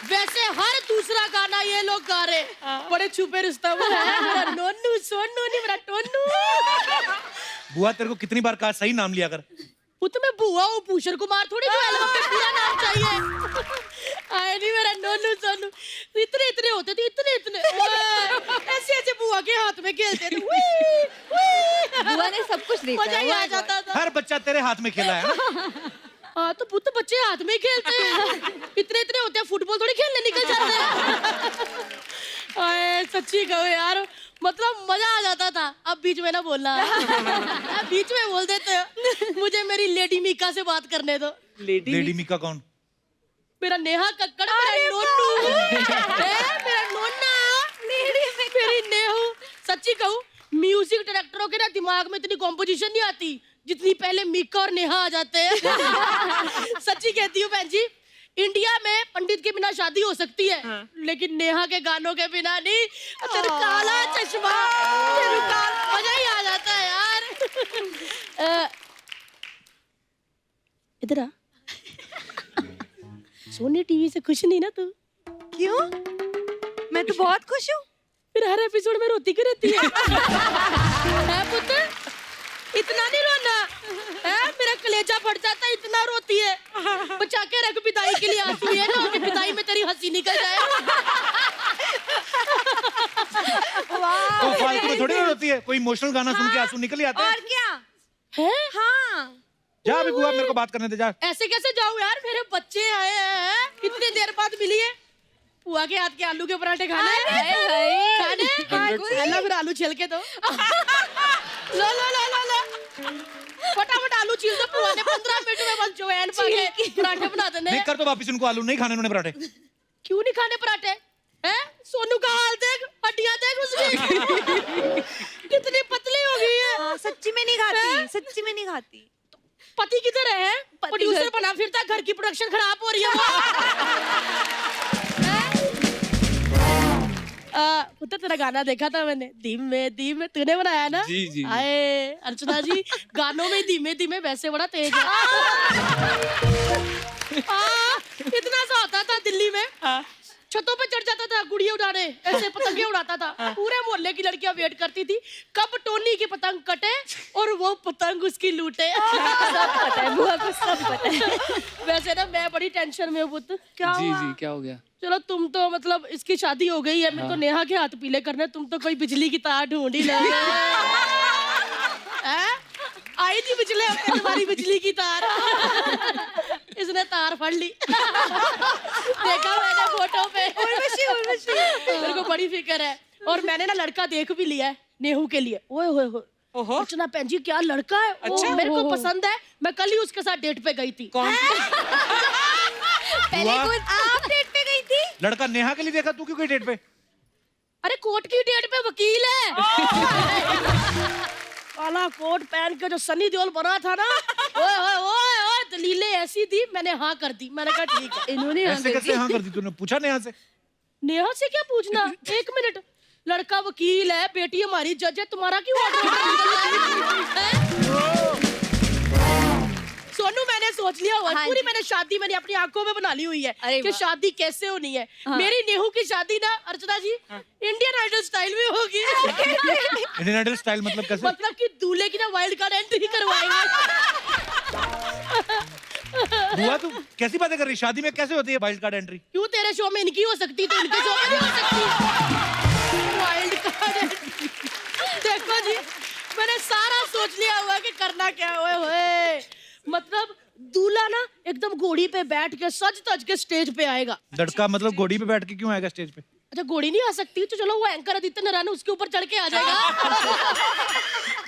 वैसे हर दूसरा गाना ये लोग गा रहे, बड़े छुपे रिश्ता वो है, मेरा नोनू सोनू नहीं मेरा टोनू। बुआ तेरे को कितनी बार कहा सही नाम लिया कर। वो तो मैं बुआ हूँ, भूषण कुमार थोड़ी जो एल्बम में पूरा नाम चाहिए। आए नहीं मेरा नोनू सोनू, इतने इतने होते थे, इतने इतने ऐसे ऐसे बुआ के हाथ में खेलते थे। बुआ ने सब कुछ देखा मजा ही आ जाता था। हर बच्चा तेरे हाथ में खेला है ना? हाँ तो पुत बच्चे हाथ में ही खेलते हैं, इतने इतने होते हैं, फुटबॉल थोड़ी खेलने निकल जाते हैं। आए सच्ची कहो यार, मतलब मजा आ जाता था। अब बीच में ना बोलना, अब बीच में बोल देते हो। मुझे मेरी लेडी मीका से बात करने दो। लेडी मीका कौन? मेरा नेहा कक्कड़, मेरा नोनू, मेरा नोना, मेरी नेहू। सच्ची कहूँ, म्यूजिक डायरेक्टरों के ना दिमाग में इतनी कॉम्पोजिशन नहीं आती जितनी पहले मीका और नेहा आ जाते हैं। सच्ची कहती हूँ बहन जी, इंडिया में पंडित के बिना शादी हो सकती है, लेकिन नेहा के गानों के बिना नहीं। तेरा काला चश्मा, मजा ही आ जाता है यार। इधर आ। सोनी टीवी से खुश नहीं ना तू? क्यों? मैं तो बहुत खुश हूँ। फिर हर एपिसोड में रोती क्यों रहती है पुत्र? इतना नहीं रोना है, मेरा कलेजा फट जाता है, इतना रोती है। बचा के रख पिताई के लिए आंसू, ये ना कि पिताई में तेरी हंसी निकल जाए। तो फालतू में थोड़ी ना रोती है, कोई इमोशनल गाना सुन के आंसू निकल ही आते हैं। और क्या है? हाँ जा अभी बुआ मेरे को बात करने दे जा। ऐसे कैसे जाऊं यार, मेरे बच्चे आए हैं, कितनी देर बाद मिली है। बुआ के हाथ के आलू के पराठे खाने खाने फिर आलू छिल के दो। लो लो लो लो लो, फटाफट आलू छील दो। बुआ ने 15 मिनट में बस जवैन पा के पराठे बना देने। नहीं कर तो वापिस उनको आलू नहीं खाने उन्होंने पराठे। क्यों नहीं खाने पराठे? हैं? सोनू का हाल देख, हड्डियां देख उसकी कितनी पतली हो गई है। हाँ, सच्ची में नहीं खाती, सच्ची में नहीं खाती। पति किधर है? प्रोड्यूसर बना फिरता, घर की प्रोडक्शन खराब हो रही है। पुत्र तेरा गाना देखा था मैंने, धीमे धीमे, तूने बनाया ना? जी, जी। आए अर्चना जी, गानों में धीमे धीमे वैसे बड़ा तेज है। इतना सा होता था दिल्ली में, छतों पे चढ़ जाता था गुड़िया उड़ाने, ऐसे पतंगे उड़ाता था। पूरे मोहल्ले की लड़कियां वेट करती थी कब टोनी की पतंग कटे और वो पतंग उसकी लूटे। सब पता है बुआ को, सब पता है। वैसे ना मैं बड़ी टेंशन में हूँ पुत्र। क्या जी हुआ? जी क्या हो गया? चलो तुम तो मतलब इसकी शादी हो गई है, मेरे को नेहा के हाथ पीले करने, तुम तो कोई बिजली की तार ढूंढ ही लो। आई थी पिछले हफ्ते तुम्हारी बिजली की तार, इसने तार फड़ ली। देखा मैंने फोटो पे। मेरे को बड़ी फिक्र है, और मैंने ना लड़का देख भी लिया है नेहू के लिए। ओए होए होए, अर्चना भैन जी क्या लड़का है। अच्छा, मेरे को पसंद है, मैं कल ही उसके साथ डेट पे गई थी। कौन? पहले आप डेट पे गई थी? लड़का नेहा के लिए देखा, तू क्यों गई डेट पे? अरे कोर्ट की डेट पे वकील है। काला कोट पहन के जो सनी देओल बना था ना, ओए ओए ओए ओए, दलीलें ऐसी थी, मैंने हाँ कर दी। मैंने कहा ठीक है। इन्होंने ऐसे कैसे हाँ कर दी तूने? पूछा नेहा से? नेहा से क्या पूछना, 1 मिनट। लड़का वकील है, बेटी हमारी जज है, तुम्हारा क्यों ऑर्डर? सोनू मैंने सोच लिया हुआ, हाँ पूरी जी। मैंने शादी मैंने अपनी आंखों में बना ली हुई है अरे कि वाह। शादी कैसे होनी है। हाँ। मेरी नेहू की शादी ना अर्चना जी इंडियन आइडल स्टाइल में होगी। इंडियन आइडल स्टाइल मतलब कैसे? मतलब कि दूल्हे की ना वाइल्ड कार्ड एंट्री करवाएंगे। बुआ तू कैसी बातें कर रही? शादी में कैसे होती है वाइल्ड कार्ड एंट्री? क्यों तेरे शो में इनकी हो सकती तो इनके शो में नहीं हो सकती? Wild card entry. देखो जी, मैंने सारा सोच लिया हुआ कि करना क्या है। मतलब दूल्हा ना एकदम घोड़ी पे बैठ के सज तज के स्टेज पे आएगा। लड़का मतलब घोड़ी पे बैठ के क्यों आएगा स्टेज पे? अच्छा घोड़ी नहीं आ सकती तो चलो वो एंकर आदित्य नारायण उसके ऊपर चढ़ के आ जाएगा।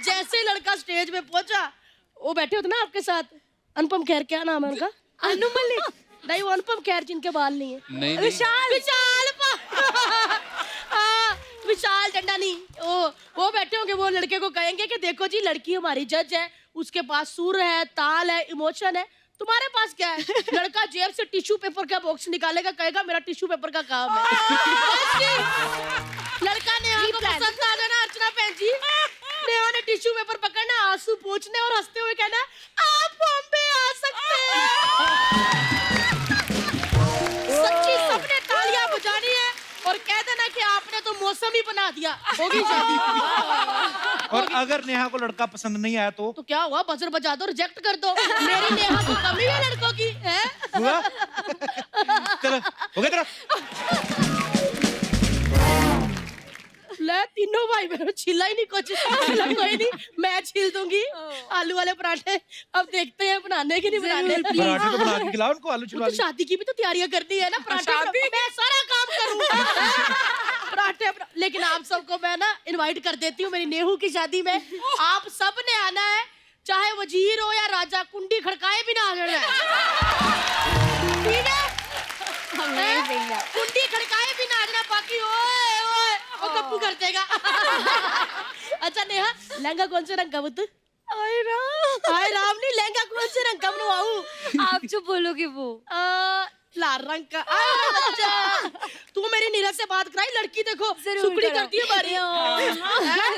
जैसे लड़का स्टेज पे पहुंचा, वो बैठे होते ना आपके साथ, अनुपम खेर, क्या नाम है उनका? अनु मलिक? नहीं, वो अनुपम खेर जिनके बाल नहीं है। नहीं, विशाल विशाल डंडानी, वो बैठे होंगे। वो लड़के को कहेंगे कि देखो जी, लड़की हमारी जज है, उसके पास सुर है, ताल है, इमोशन है, तुम्हारे पास क्या है? लड़का जेब से टिश्यू पेपर का बॉक्स निकालेगा, कहेगा मेरा टिश्यू पेपर का काम है। लड़का नेहा को पसंद आ जाना, अर्चना बहन जी, नेहा ने टिश्यू पेपर पकड़ना, आंसू पोंछने और हंसते हुए कहना आप बॉम्बे आ सकते हैं। सच्ची सबने तालियां बजानी है और कह देना कि आपने तो मौसम ही बना दिया, होगी शादी। और अगर नेहा को लड़का पसंद नहीं आया तो क्या हुआ, बजर बजा दो, रिजेक्ट कर दो। मेरी नेहा को कमी है लड़कों की, है? हुआ? चलो हो गया तेरा। ले तीनों भाई बहनों छिला ही नहीं कुछ। चलो कोई नहीं, मैं छील दूंगी आलू वाले पराठे। अब देखते हैं बनाने की नहीं बनाने। पराठे तो बना के खिलाओ उनको, आलू तो छिलवा ली। शादी की भी तो तैयारियां करनी है ना, पराठे मैं सारा काम करूंगा। पराठे लेकिन आप सबको मैं ना इनवाइट कर देती हूँ मेरी नेहू की शादी में। आप सब ने आना है, चाहे वजीर हो या राजा, कुंडी खड़काए बिना आ जाना है, ठीक है? कुंडी खड़काए बिना आ जाना, बाकी ओए ओए वो कप्पू कर देगा। अच्छा नेहा, लहंगा कौन से रंग का बुत? आए राम नहीं, लहंगा कौन से रंग का बनवाऊं? आप जो बोलोगे वो। लाल रंग का। अच्छा तू मेरी नीरज से बात कराई, लड़की देखो सुकड़ी करती है बारी।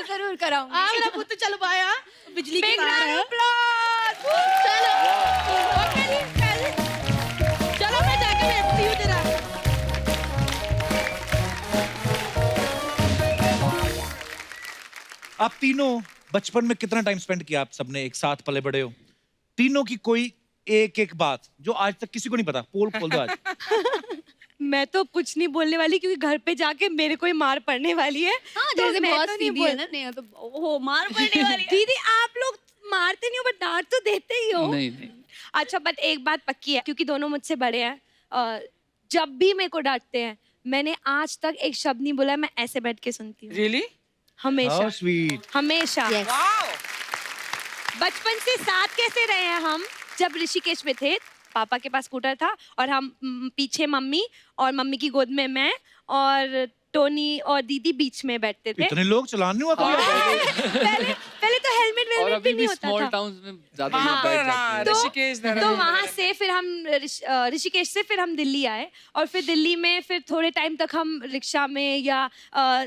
जरूर कराऊंगी। आ मेरा पुत्र चल पाया, बिजली की तार है। चलो ओके जी, चलो मैं जाके देखती हूँ तेरा। आप तीनों बचपन में कितना टाइम स्पेंड किया आप सबने एक साथ, पले बड़े हो? तीनों की कोई एक एक बात जो आज तक किसी को नहीं पता, पोल खोल दो आज। मैं तो कुछ नहीं बोलने वाली क्योंकि घर पे जाके मेरे को ही मार पड़ने वाली है। हाँ, तो जैसे मैं बहुत तो नहीं सीधी है ना नेहा, तो ओहो मार पड़ने वाली है। दीदी आप लोग मारते नहीं हो, बट डांट तो देते ही हो। नहीं नहीं, अच्छा बट एक बात पक्की है, क्योंकि दोनों मुझसे बड़े हैं, जब भी मेरे को डांटते हैं मैंने आज तक एक शब्द नहीं बोला, मैं ऐसे बैठ के सुनती हूँ। रियली? हमेशा How sweet. हमेशा। बचपन से साथ कैसे रहे हैं हम? जब ऋषिकेश में थे, पापा के पास स्कूटर था और हम पीछे मम्मी और मम्मी की गोद में मैं और टोनी और दीदी बीच में बैठते थे। इतने लोग चलाने हुआ कभी? पहले तो हेलमेट और वेलमेट अभी भी नहीं भी होता स्मॉल था। टाउन्स में ज्यादा वहाँ लोग बैठ पर जाते हाँ, हैं। ऋषिकेश तो वहाँ से फिर हम ऋषिकेश से फिर हम दिल्ली आए और फिर दिल्ली में फिर थोड़े टाइम तक हम रिक्शा में या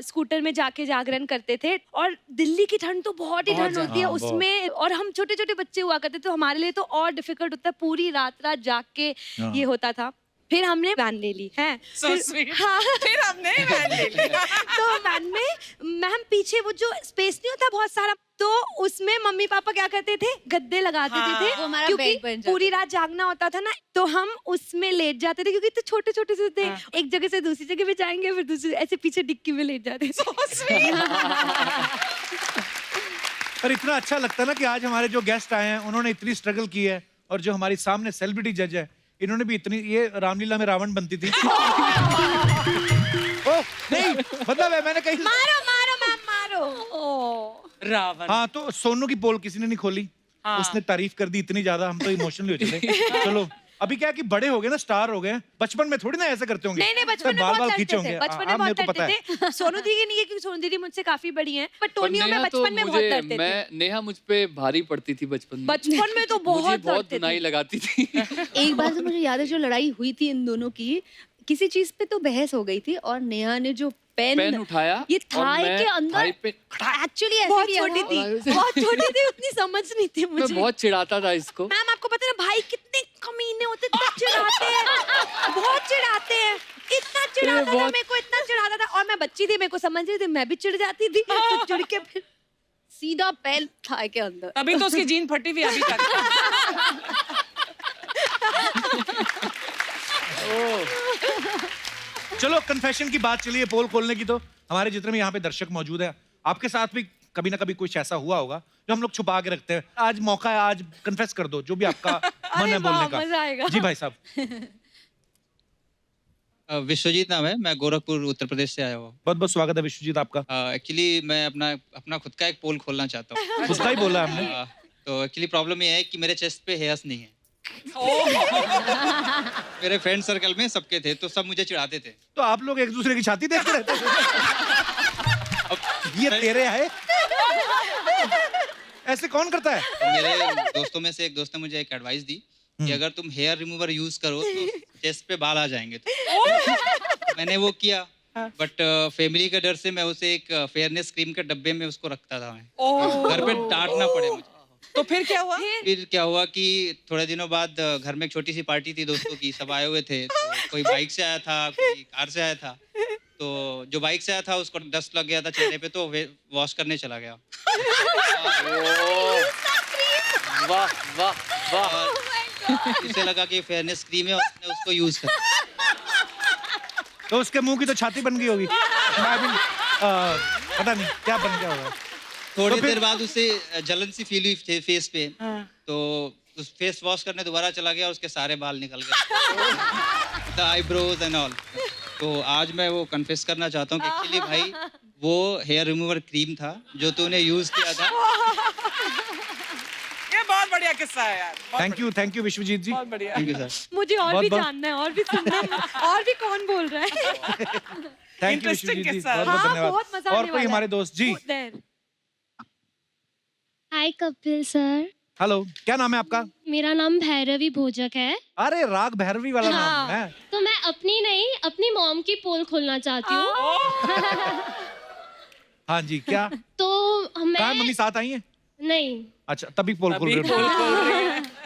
स्कूटर में जाके जागरण करते थे। और दिल्ली की ठंड तो बहुत ही ठंड होती है हाँ, उसमें, और हम छोटे छोटे बच्चे हुआ करते तो हमारे लिए तो और डिफिकल्ट होता है, पूरी रात रात जाग के ये होता था। फिर हमने वैन ले ली है। So sweet. हाँ फिर हमने वैन ले ली। तो वैन में मैम पीछे वो जो स्पेस नहीं होता बहुत सारा, तो उसमें मम्मी पापा क्या करते थे, गद्दे लगा देते थे, वो हमारा क्योंकि बेड बन जाता पूरी रात जागना होता था ना, तो हम उसमें लेट जाते थे क्योंकि तो छोटे छोटे से थे। एक जगह से दूसरी जगह पे जाएंगे, फिर दूसरी ऐसे पीछे डिक्की में लेट जाते थे। पर इतना अच्छा लगता है ना कि आज हमारे जो गेस्ट आए हैं उन्होंने इतनी स्ट्रगल की है, और जो हमारी सामने सेलिब्रिटी जज है इन्होंने भी इतनी, ये रामलीला में रावण बनती थी। ओह नहीं, मतलब है मैंने कहीं मारो मारो मैम मारो। रावण। हाँ, तो सोनू की पोल किसी ने नहीं खोली, उसने तारीफ कर दी इतनी ज्यादा, हम तो इमोशनली हो चले। चलो अभी क्या है कि बड़े हो गए ना, स्टार हो गए, बचपन में थोड़ी ना ऐसे करते होंगे। नहीं बचपन में बाल बहुत खींचे लड़ते थे, होंगे। बचपन में हाँ, मेरे बहुत को पता है। लड़ते थे। सोनू दीदी नहीं है क्योंकि सोनू दीदी मुझसे काफी बड़ी हैं, पर पर टोनियो में नेहा तो बचपन में बहुत लड़ते थे। नेहा मुझ पे भारी पड़ती थी बचपन में। बचपन में तो मुझे बहुत बहुत लड़ते धुनाई थे। लगाती थी। एक बार तो मुझे याद है जो लड़ाई हुई थी इन दोनों की, किसी चीज पे तो बहस हो गई थी और नेहा ने जो पेन उठाया ये और थाई मैं के अंदर थाई पे एक्चुअली ऐसे बहुत किया छोटी था। थी, और- बहुत छोटी थी, उतनी समझ नहीं थी मैं मुझे। बहुत चिढ़ाता था इसको। मैम आपको पता है ना भाई कितने कमीने होते हैं, इतना चिढ़ाते हैं, बहुत चिढ़ाते हैं, इतना चिढ़ाता था बहुत- मेरे को, इतना चिढ़ाता था। और मैं बच्ची थी, मेरे को समझ नहीं थी, मैं भी चिढ़ जाती थी, तो चिढ़ के फिर सीधा पैर थाई के अंदर। तभी तो उसकी जीन फटी हुई अभी तक। चलो कन्फेशन की बात चलिए, पोल खोलने की। तो हमारे जितने भी यहाँ पे दर्शक मौजूद है, आपके साथ भी कभी ना कभी कुछ ऐसा हुआ होगा जो हम लोग छुपा के रखते हैं। आज मौका है, आज कन्फेस कर दो जो भी आपका मन है बोलने का। मजा आएगा। जी भाई साहब। विश्वजीत नाम है, मैं गोरखपुर उत्तर प्रदेश से आया हुआ। बहुत बहुत स्वागत है विश्वजीत आपका। एक्चुअली मैं अपना खुद का एक पोल खोलना चाहता हूँ। खुद का ही बोला हमने। तो एक्चुअली प्रॉब्लम ये है कि मेरे चेस्ट पे हेयर्स नहीं है। मेरे फ्रेंड सर्कल में सबके थे, तो सब मुझे चिढ़ाते थे। तो आप लोग एक दूसरे की छाती देखते रहते थे। अब ये तेरे है, ऐसे कौन करता है? तो मेरे दोस्तों में से एक दोस्त ने मुझे एक एडवाइस दी कि अगर तुम हेयर रिमूवर यूज करो तो चेस्ट पे बाल आ जाएंगे। तो मैंने वो किया, बट फैमिली के डर से मैं उसे एक फेयरनेस क्रीम के डब्बे में उसको रखता था मैं, घर पे डांटना पड़े मुझे। तो फिर क्या हुआ? फिर क्या हुआ कि थोड़े दिनों बाद घर में एक छोटी सी पार्टी थी दोस्तों की, सब आए हुए थे। तो कोई बाइक से आया था, कोई कार से आया था। तो जो बाइक से आया था उसको डस्ट लग गया था चेहरे पे, तो वॉश करने चला गया। वाह वाह वाह। और इसे लगा कि फेयरनेस क्रीम है और उसने उसको यूज कर। तो उसके मुंह की तो छाती बन गई होगी। मैं भी पता नहीं क्या बन गया होगा। थोड़ी देर बाद उसे जलन सी फील हुई फेस पे, तो उस फेस वॉश करने दोबारा चला गया और उसके सारे बाल निकल गए, द आईब्रोज एंड ऑल। तो आज मैं वो कन्फेस करना चाहता हूँ कि एक्चुअली भाई वो हेयर रिमूवर क्रीम था जो तूने यूज किया था। ये बहुत बढ़िया किस्सा है यार। थैंक यू विश्वजीत जी। बहुत बढ़िया। Thank you sir. मुझे और बहुत- भी बहुत- जानना है, और भी सुनना है, और भी कौन बोल रहा है। थैंक यू विश्वजीत जी, किस्सा है। बहुत बहुत हाँ, धन्यवाद। बहुत मजा और आने कोई वाला हमारे है। दोस्त जी। There. Hi Kapil sir, hello, क्या नाम है आपका? मेरा नाम भैरवी भोजक है। अरे राग भैरवी वाला नाम है। तो मैं अपनी नहीं, अपनी मॉम की पोल खोलना चाहती हूँ। हाँ जी, क्या तो कहाँ मम्मी मैं साथ आई हैं? नहीं, अच्छा, तभी पोल खोल रहे हो।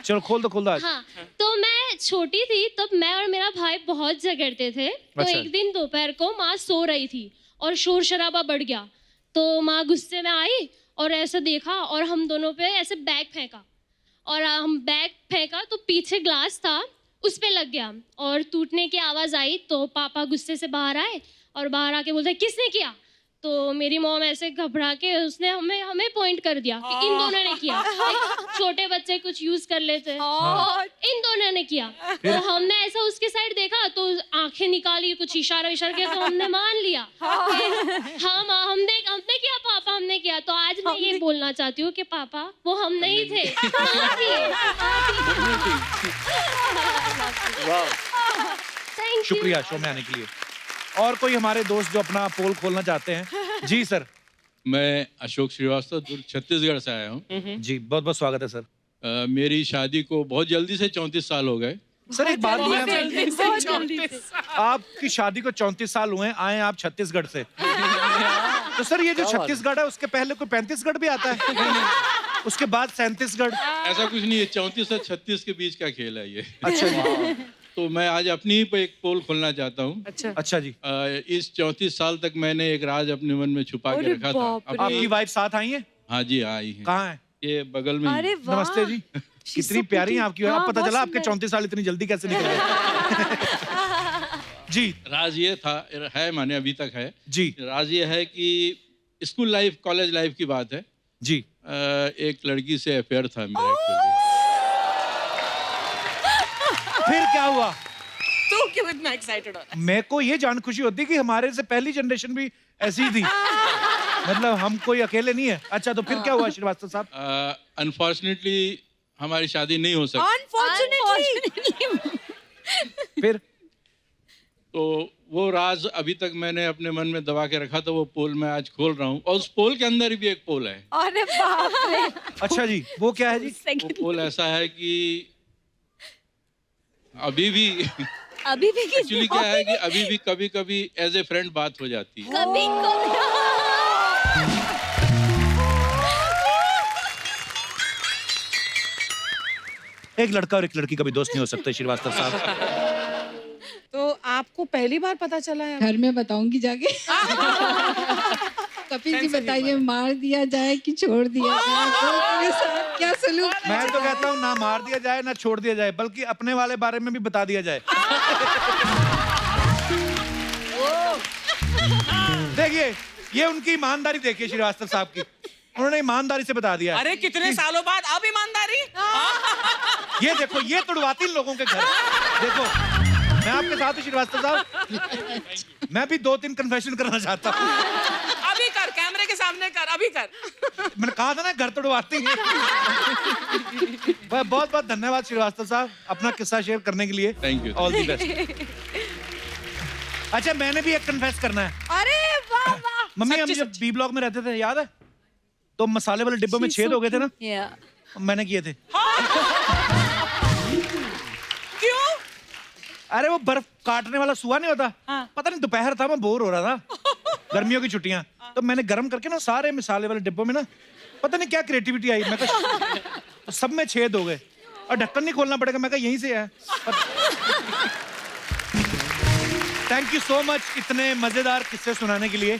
चलो खोल दो आज। हाँ, तो मैं छोटी थी तब मैं और मेरा भाई बहुत झगड़ते थे। तो अच्छा। एक दिन दोपहर को माँ सो रही थी और शोर शराबा बढ़ गया। तो माँ गुस्से में आई और ऐसे देखा और हम दोनों पे ऐसे बैग फेंका, और हम बैग फेंका तो पीछे ग्लास था उस पे लग गया और टूटने की आवाज़ आई। तो पापा गुस्से से बाहर आए और बाहर आके बोलते किसने किया? तो मेरी मॉम ऐसे घबरा के उसने हमें पॉइंट कर दिया कि इन दोनों ने किया। एक छोटे बच्चे कुछ यूज कर लेते हैं, इन दोनों ने किया। तो हमने ऐसा उसके साइड देखा तो आंखें निकाली, कुछ इशारा किया, तो हमने मान लिया कि हाँ माँ हमने किया, पापा हमने किया। तो आज मैं ये बोलना चाहती हूँ कि पापा वो हम नहीं थे, माँ थी। Thank you. शुक्रिया शो में आने के लिए। और कोई हमारे दोस्त जो अपना पोल खोलना चाहते हैं? जी सर। मैं अशोक श्रीवास्तव दुर्ग छत्तीसगढ़ से आया हूँ। जी, बहुत बहुत स्वागत है सर। मेरी शादी को बहुत जल्दी से 34 साल हो गए। सर एक बात बहुत मैं जल्दी से, बहुत जल्दी से। आपकी शादी को 34 साल हुए हैं, आए आप छत्तीसगढ़ से। तो सर ये जो छत्तीसगढ़ है उसके पहले कोई 35गढ़ भी आता है? उसके बाद 37गढ़? ऐसा कुछ नहीं है, 34 से 36 के बीच का खेल है ये। अच्छा जी। तो मैं आज अपनी ही पे एक पोल खोलना चाहता हूँ। अच्छा जी। इस 34 साल तक मैंने एक राज अपने मन में छुपा के रखा था। आपकी वाइफ साथ आई है? हाँ जी, आई है। कहाँ है? ये बगल में ही। अरे वाह। नमस्ते जी। कितनी प्यारी है आपकी। हाँ, अब पता बहुत चला आपके सुंदर। 34 साल इतनी जल्दी कैसे निकल गए। जी राज ये था, है माने अभी तक है जी राज ये है कि स्कूल लाइफ, कॉलेज लाइफ की बात है जी। एक लड़की से अफेयर था मेरा एक्चुअली। फिर क्या हुआ? तू क्यों इतना एक्साइटेड हो रहा मेरे को ये जान खुशी होती कि हमारे से पहली जनरेशन भी ऐसी ही थी। मतलब हम कोई अकेले नहीं है। अच्छा, तो फिर क्या हुआ श्रीवास्तव साहब? अनफॉर्चुनेटली हमारी शादी नहीं हो सकी। Unfortunately. फिर तो वो राज अभी तक मैंने अपने मन में दबा के रखा था, वो पोल मैं आज खोल रहा हूँ। और उस पोल के अंदर भी एक पोल है। अरे बाप रे। अच्छा जी, वो क्या है जी? वो पोल ऐसा है कि अभी भी एक्चुअली क्या है कि अभी भी कभी कभी एज ए फ्रेंड बात हो जाती है। कभी एक लड़का और एक लड़की कभी दोस्त नहीं हो सकते श्रीवास्तव साहब। तो आपको पहली बार पता चला है? घर में बताऊंगी जाके। कपिल जी बताइए, मार दिया जाए कि छोड़ दिया जाए? मेरे साथ क्या सलूक? मैं तो कहता हूँ ना मार दिया जाए ना छोड़ दिया जाए, बल्कि अपने वाले बारे में भी बता दिया जाए। देखिए, ये उनकी ईमानदारी देखिए श्रीवास्तव साहब की। उन्होंने ईमानदारी से बता दिया। अरे कितने सालों बाद अब ईमानदारी। ये देखो, ये तुड़वाती लोगों के घर। देखो, मैं आपके साथ हूँ श्रीवास्तव साहब। मैं भी 2-3 कन्फेशन करना चाहता हूँ। अभी कर, कैमरे के सामने कर, अभी कर। मैंने कहा था ना घर तुड़वाती है। बहुत बहुत धन्यवाद श्रीवास्तव साहब अपना किस्सा शेयर करने के लिए। Thank you. All the best. अच्छा, मैंने भी एक कन्फेस करना है। अरे वाह वाह। मम्मी, हम जब बी ब्लॉक में रहते थे, याद है? तो मसाले वाले डिब्बों में छेद हो गए थे ना, मैंने किए थे। अरे वो बर्फ काटने वाला सुआ नहीं होता, पता नहीं दोपहर था, मैं बोर हो रहा था, गर्मियों की छुट्टियां, तो मैंने गर्म करके ना सारे मसाले वाले डिब्बों में ना पता नहीं क्या क्रिएटिविटी आई, मैं तो सब में छेद हो गए और ढक्कन नहीं खोलना पड़ेगा, मैं कहा यहीं से है। थैंक यू सो मच इतने मजेदार किस्से सुनाने के लिए।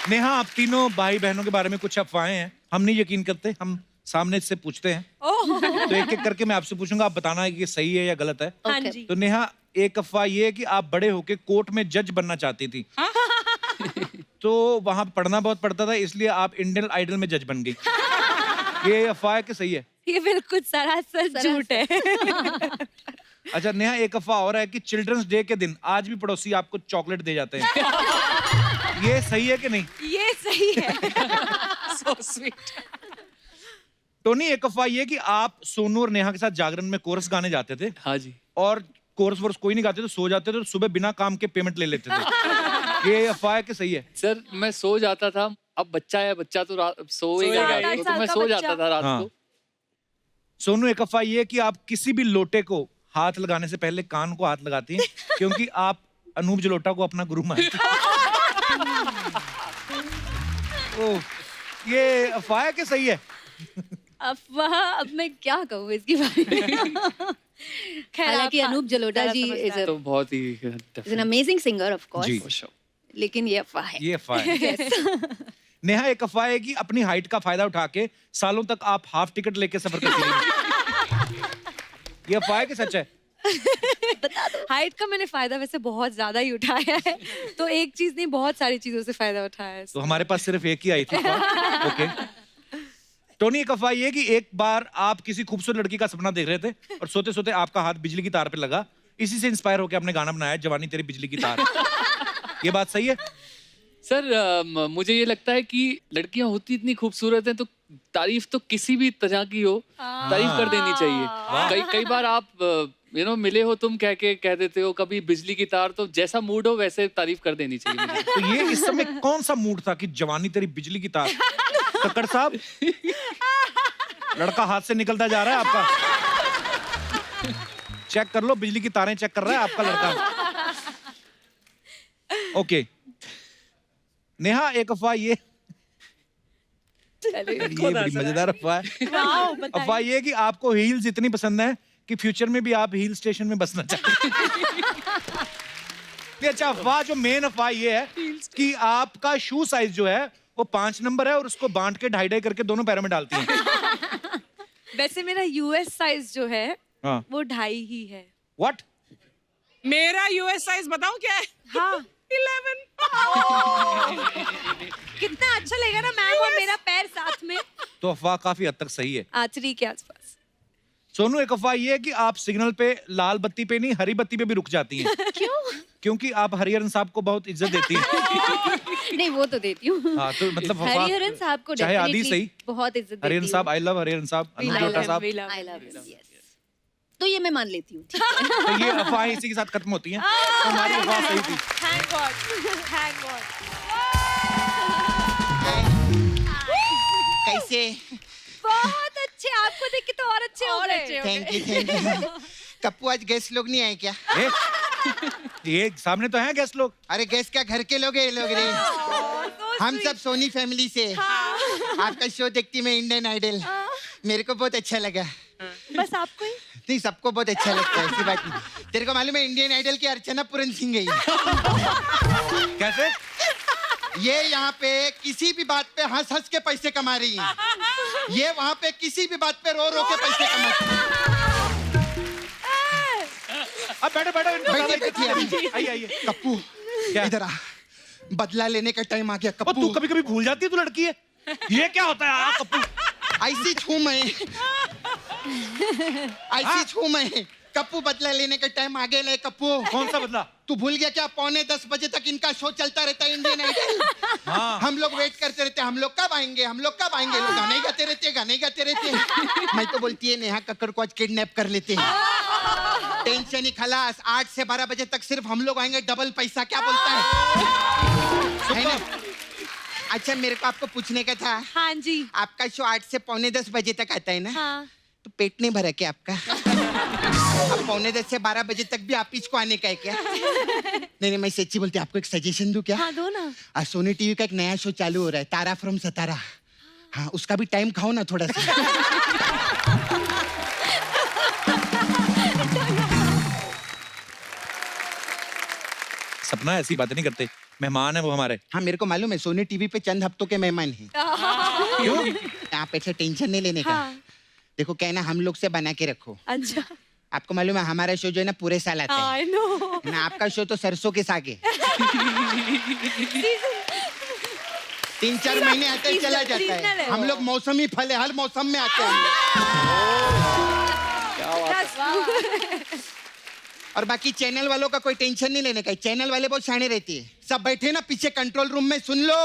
नेहा, आप तीनों भाई बहनों के बारे में कुछ अफवाहें हैं, हम नहीं यकीन करते, हम सामने से पूछते हैं, तो एक एक करके मैं आपसे पूछूंगा, आप बताना है कि ये सही है या गलत है। हाँ जी। तो नेहा, एक अफवाह ये है कि आप बड़े होके कोर्ट में जज बनना चाहती थी, तो वहां पढ़ना बहुत पड़ता था, इसलिए आप इंडियन आइडल में जज बन गई। ये अफवाह है कि सही है? ये बिल्कुल सरासर झूठ है। अच्छा नेहा, एक अफवाह और है कि चिल्ड्रंस डे के दिन आज भी पड़ोसी आपको चॉकलेट दे जाते हैं, ये सही है कि नहीं? ये सही है। So sweet. टोनी, एक अफवाह ये कि आप सोनू और नेहा के साथ जागरण में कोरस गाने जाते थे। हाँ जी। और कोरस वोरस कोई नहीं गाते तो सो जाते थे, तो सुबह बिना काम के पेमेंट ले लेते थे, ये अफवाह है कि सही है? सर मैं सो जाता था, अब बच्चा है, बच्चा तो सोएगा, तो मैं सो जाता था रात को। सोनू, एक अफवाह ये कि आप किसी भी लोटे को हाथ लगाने से पहले कान को हाथ लगाती हैं, क्योंकि आप अनूप जलोटा को अपना गुरु मानती हैं। ओह, ये अफवाह है कि सही है? अफवाह, अब मैं क्या कहूँ इसके बारे में। हालांकि अनूप जलोटा जी इज तो बहुत ही एन अमेजिंग सिंगर ऑफ जी। कोर्स, लेकिन ये अफवाह है। ये अफवाह है। नेहा, एक अफवाह है कि अपनी हाइट का फायदा उठा के सालों तक आप हाफ टिकट लेके सफर करती रही। ये अफवाह है कि सच है? हाइट का मैंने फायदा वैसे बहुत ज्यादा ही उठाया है, तो एक चीज नहीं, बहुत सारी चीजों से फायदा उठाया है। तो हमारे पास सिर्फ एक ही आई थी। ओके टोनी, एक अफवाह ये कि एक बार आप किसी खूबसूरत लड़की का सपना देख रहे थे और सोते सोते आपका हाथ बिजली की तार पे लगा, इसी से इंस्पायर होकर आपने गाना बनाया जवानी तेरी बिजली की तार। ये बात सही है? सर मुझे ये लगता है कि लड़कियां होती इतनी खूबसूरत हैं, तो तारीफ तो किसी भी तरह की हो, तारीफ कर देनी चाहिए। कई बार आप मिले हो तुम कह देते हो, कभी बिजली की तार, तो जैसा मूड हो वैसे तारीफ कर देनी चाहिए मुझे। तो ये इस समय कौन सा मूड था कि जवानी तेरी बिजली की तार? कक्कड़ साहब, लड़का हाथ से निकलता जा रहा है आपका, चेक कर लो, बिजली की तारें चेक कर रहा है आपका लड़का। ओके नेहा, एक अफवाह ये बड़ी मजेदार अफवाह है। अफवाह ये कि आपको हील्स इतनी पसंद है कि फ्यूचर में भी आप हिल स्टेशन में बसना चाहते हैं। अच्छा, अफवाह जो मेन अफवाह ये है कि आपका शू साइज जो है वो 5 नंबर है और उसको बांट के 2.5 करके दोनों पैरों में डालती हैं। वैसे मेरा यूएस साइज जो है हाँ। वो 2.5 ही है। What? मेरा यूएस साइज बताऊं क्या है? हाँ 11। कितना अच्छा लगेगा ना मैम और मेरा पैर साथ में। तो अफवाह काफी हद तक सही है। आचरी के आसपास। सोनू, एक अफवाह ये है कि आप सिग्नल पे लाल बत्ती पे नहीं हरी बत्ती पे भी रुक जाती हैं। क्यों? क्योंकि आप हरिहरन साहब को बहुत इज्जत देती हैं। नहीं, वो तो देती हूँ। हाँ, तो मतलब अफवाह हरिहरन साहब को चाहे आदि definitely सही, बहुत इज्जत देती हरिहरन हूँ। साहब, आई लव हरिहरन साहब, अनूप जलोटा साहब, I love him, yes. तो ये मैं मान लेती हूँ। तो ये अफवाह इसी के साथ खत्म होती हैं। तो हमारी अफवाह सही थी। Thank God. Thank God. कैसे? बहुत अच्छे, आपको देख के तो और अच्छे हो गए। Thank you. कप्पू, आज गेस्ट लोग नहीं आए क्या? ये सामने तो हैं गेस्ट लोग। अरे गेस्ट क्या, घर के लोग हैं ये लोग रे। हम सब सोनी फैमिली से। आपका शो देखती मैं इंडियन आइडल, मेरे को बहुत अच्छा लगा। बस आपको ही? नहीं, सबको बहुत अच्छा लगता है, ऐसी बात नहीं। तेरे को मालूम है इंडियन आइडल की अर्चना पूरन सिंह गई? कैसे? ये यहाँ पे किसी भी बात पे हंस हंस के पैसे कमा रही है, ये वहाँ पे किसी भी बात पे रो रो के पैसे कमाती है। अब बैठो आइए। कप्पू इधर आ, बदला लेने का टाइम आ गया। कप्पू, तू कभी कभी भूल जाती है तू लड़की है। ये क्या होता है? आ, कप्पू ऐसी छू मैं, ऐसी छू मैं। कप्पू, बदला लेने का टाइम आ गया। कप्पू, कौन सा बदला? तू भूल गया क्या? 9:45 बजे तक इनका शो चलता रहता है इंडियन आइडल। हाँ। हम लोग वेट करते रहते हैं, हम लोग कब आएंगे, हम लोग कब आएंगे। लोग गाने गाते रहते, गाने गाते रहते। मैं तो बोलती है नेहा कक्कड़ को आज किडनैप कर लेते हैं, टेंशन ही खलास। 8 से 12 बजे तक सिर्फ हम लोग आएंगे, डबल पैसा। क्या बोलता है ना? अच्छा, मेरे को आपको पूछने का था। हाँ जी। आपका शो 8 से 9:45 बजे तक आता है ना? हाँ। तो पेट नहीं भरा क्या आपका? अब 9:45 से 12 बजे तक भी आप इसको आने का है क्या? नहीं मैं सच्ची बोलती हूँ, आपको एक सजेशन दूं क्या? हाँ दो ना। आज सोनी टीवी का एक नया शो चालू हो रहा है, तारा फ्रॉम सतारा। हाँ उसका भी टाइम खाओ ना थोड़ा सा। सपना ऐसी बातें नहीं करते, मेहमान है वो हमारे। हाँ मेरे को मालूम है, सोनी टीवी पे चंद हफ्तों के मेहमान हैं। क्यों? आप ऐसे टेंशन नहीं लेने का। देखो क्या है ना, हम लोग से बना के रखो। अच्छा। आपको मालूम है हमारा शो जो है ना पूरे साल आता है I know। ना, आपका शो तो सरसों के साग है। 3-4 महीने आते ही चला जाता है। हम लोग मौसमी फल है, हर मौसम में आते हैं हम लोग। और बाकी चैनल वालों का कोई टेंशन नहीं लेने का, चैनल वाले बहुत शाने रहती है। सब बैठे ना पीछे कंट्रोल रूम में, सुन लो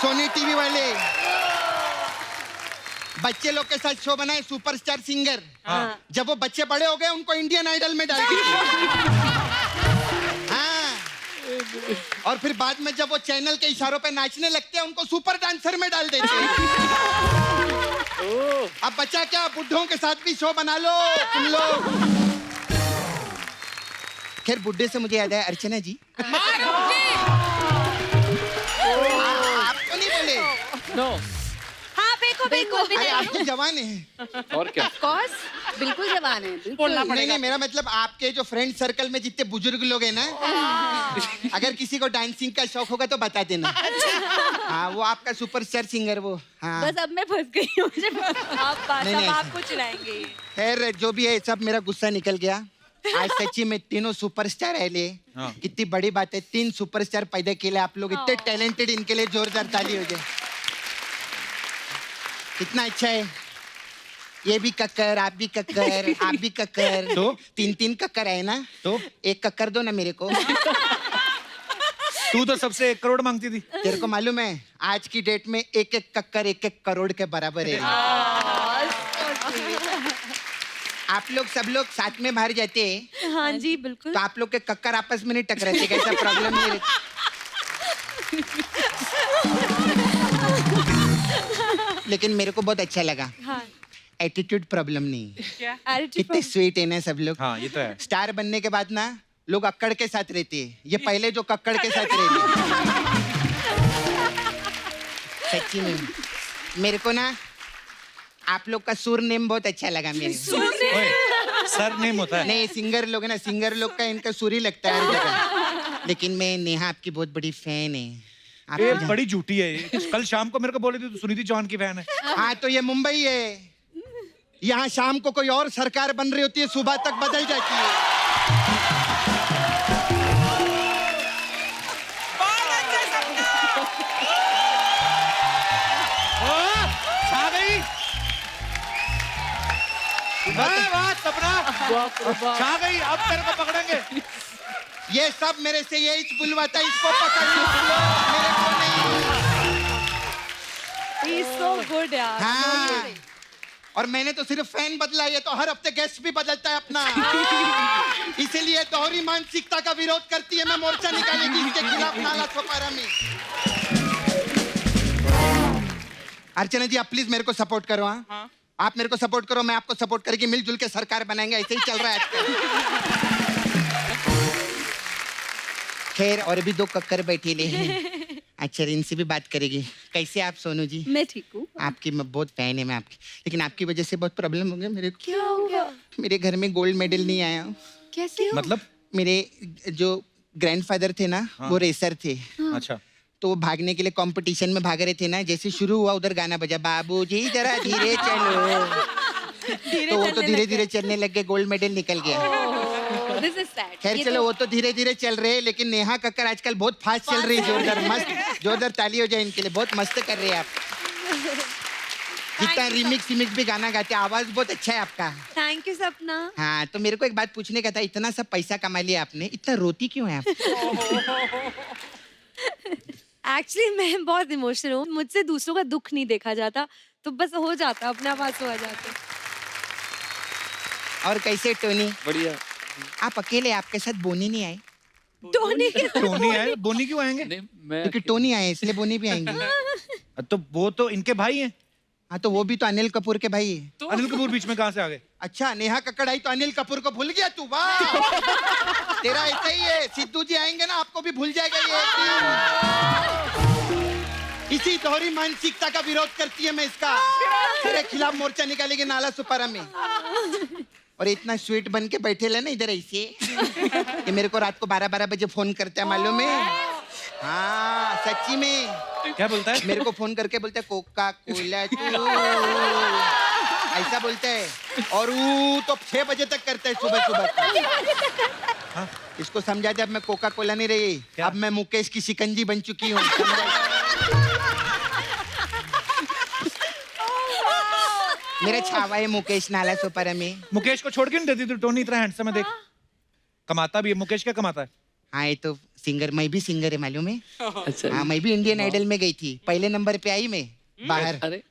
सोनी टीवी वाले बच्चे लोग के साथ शो बनाए सुपरस्टार सिंगर। जब वो बच्चे बड़े हो गए उनको इंडियन आइडल में डाल दिया। हाँ और फिर बाद में जब वो चैनल के इशारों पे नाचने लगते हैं उनको सुपर डांसर में डाल देते हैं। अब बच्चा क्या, बुड्ढों के साथ भी शो बना लो तुम लोग। खैर बुड्ढे से मुझे याद है, अर्चना जी आपको नहीं बोले? नो हाँ बेको बेको अरे आप तो जवान हैं। और क्या? ऑफ कोर्स बिल्कुल जवान है, बिल्कुल। नहीं मेरा मतलब आपके जो फ्रेंड सर्कल में जितने बुजुर्ग लोग हैं ना, अगर किसी को डांसिंग का शौक होगा तो बता देना। हाँ वो आपका सुपरस्टार सिंगर वो। हाँ बस अब मैं फंस गई हूँ, मुझे नहीं, आपको चिढ़ाएंगे। खैर जो भी है सब मेरा गुस्सा निकल गया। आज सच्ची में तीनों सुपरस्टार है ले। कितनी बड़ी बात है, 3 सुपरस्टार पैदा किए आप लोग, इतने टैलेंटेड, इनके लिए जोरदार ताली हो जाए। कितना अच्छा है, ये भी कक्कर, आप भी कक्कर, आप भी कक्कर, तो 3 कक्कर है ना, तो एक कक्कर दो ना मेरे को। तू तो सबसे 1 करोड़ मांगती थी। तेरे को मालूम है आज की डेट में एक कक्कर 1 करोड़ के बराबर है। आप लोग सब लोग साथ में बाहर जाते हैं हाँ जी बिल्कुल। तो आप लोग के कक्कर आपस में नहीं टकराते, कैसा प्रॉब्लम नहीं रहता? लेकिन मेरे को बहुत अच्छा लगा। हाँ। एटीट्यूड प्रॉब्लम नहीं। क्या? कितने स्वीट है ना सब लोग। हाँ ये तो है। स्टार बनने के बाद ना लोग अक्कड़ के साथ रहते हैं, ये पहले जो कक्कड़ के साथ रहते हैं। सच्ची में मेरे को ना आप लोग का सुर नेम बहुत अच्छा लगा मेरे को। सर नेम होता है। नहीं सिंगर लोग है ना, सिंगर लोग का इनका सुर ही लगता है हर जगह। लेकिन मैं नेहा आपकी बहुत बड़ी फैन है। आप ये बड़ी झूठी है ये। कल शाम को मेरे को बोली थी तू सुनीति चौहान की फैन है। हाँ तो ये मुंबई है, यहाँ शाम को कोई और सरकार बन रही होती है, सुबह तक बदल जाती है। आ गई। वाह सपना, छा गई। अब तेरे को पकड़ेंगे। ये सब मेरे से यही बुलवाता है, इसको पकड़ लो मेरे को नहीं। He's so good यार। हाँ और मैंने तो सिर्फ फैन बदला, ये तो हर हफ्ते गेस्ट भी बदलता है अपना। इसीलिए दोहरी मानसिकता का विरोध करती है, मैं मोर्चा निकालेगी इसके खिलाफ नाला सोपारा में। अर्चना जी आप प्लीज मेरे को सपोर्ट करो। हाँ आप मेरे को सपोर्ट करो, मैं आपको सपोर्ट करके मिलजुल के सरकार बनाएंगे, ऐसे ही चल रहा है आजकल। खैर और भी 2 कक्कर बैठे ले हैं। अच्छा इनसे भी बात करेगी। कैसे आप सोनू जी? मैं ठीक हूँ। आपकी मैं बहुत फैन है मैं आपकी, लेकिन आपकी वजह से बहुत प्रॉब्लम हो गया मेरे को। क्या हो गया? मेरे घर में गोल्ड मेडल नहीं आया। कैसे हो? मतलब मेरे जो ग्रैंडफादर थे ना वो रेसर थे। अच्छा तो वो भागने के लिए कंपटीशन में भाग रहे थे ना, जैसे शुरू हुआ उधर गाना बजा, बाबूजी जरा धीरे चलो। तो वो तो धीरे धीरे चलने लग गए, गोल्ड मेडल निकल गया। This is sad। खैर चलो वो तो धीरे धीरे चल रहे हैं, लेकिन नेहा कक्कर आजकल बहुत फास्ट चल रही है, जोरदार मस्त, जोरदार ताली हो जाए इनके लिए, बहुत मस्त कर रहे हैं आप। जितना रिमिक्स भी गाना गाते हैं, आवाज बहुत अच्छा है आपका। थैंक यू सपना। हाँ तो मेरे को एक बात पूछने का था, इतना सब पैसा कमा लिया आपने, इतना रोती क्यों है आप? एक्चुअली मैं बहुत इमोशनल हूँ, मुझसे दूसरों का दुख नहीं देखा जाता, तो बस हो जाता, अपने आप आंसू आ जाते। और कैसे टोनी? बढ़िया। आप अकेले, आपके साथ बोनी नहीं आए? टोनी आए, बोनी क्यों आएंगे? नहीं मैं क्योंकि टोनी आए इसलिए बोनी भी आएंगी। तो वो तो इनके भाई हैं। हाँ तो वो भी तो अनिल कपूर के भाई है। अनिल कपूर बीच में कहाँ से आ गए? अच्छा नेहा कक्कड़ आई तो अनिल कपूर को भूल गया तू? वाह तेरा ऐसा ही है, सिद्धू जी आएंगे ना आपको भी भूल जाएगा ये एक दिन। इसी दोहरी मानसिकता का विरोध करती है मैं इसका। तेरे खिलाफ मोर्चा निकालेंगे नाला सुपारा में। और इतना स्वीट बन के बैठे ले ना इधर ऐसे ये मेरे को रात को 12-12 बजे फोन करते हैं मालूम है? हाँ सच्ची में। क्या बोलता है? मेरे को फोन करके बोलते है कोका कोला ऐसा बोलते है। और वो तो 6 बजे तक करते है सुबह सुबह। हाँ? इसको समझा दे अब मैं कोका कोला नहीं रही, अब मैं मुकेश की शिकंजी बन चुकी हूँ। मेरा छावा है मुकेश नाला सुपारा में। मुकेश को छोड़ के नहीं देती तू? टोनी इतना हैंडसम है देख, कमाता भी है। मुकेश क्या कमाता है? हाँ ये तो सिंगर, मैं भी सिंगर है मालूम है? अच्छा। हाँ मैं भी इंडियन आइडल में गई थी, पहले नंबर पे आई मैं बाहर। अरे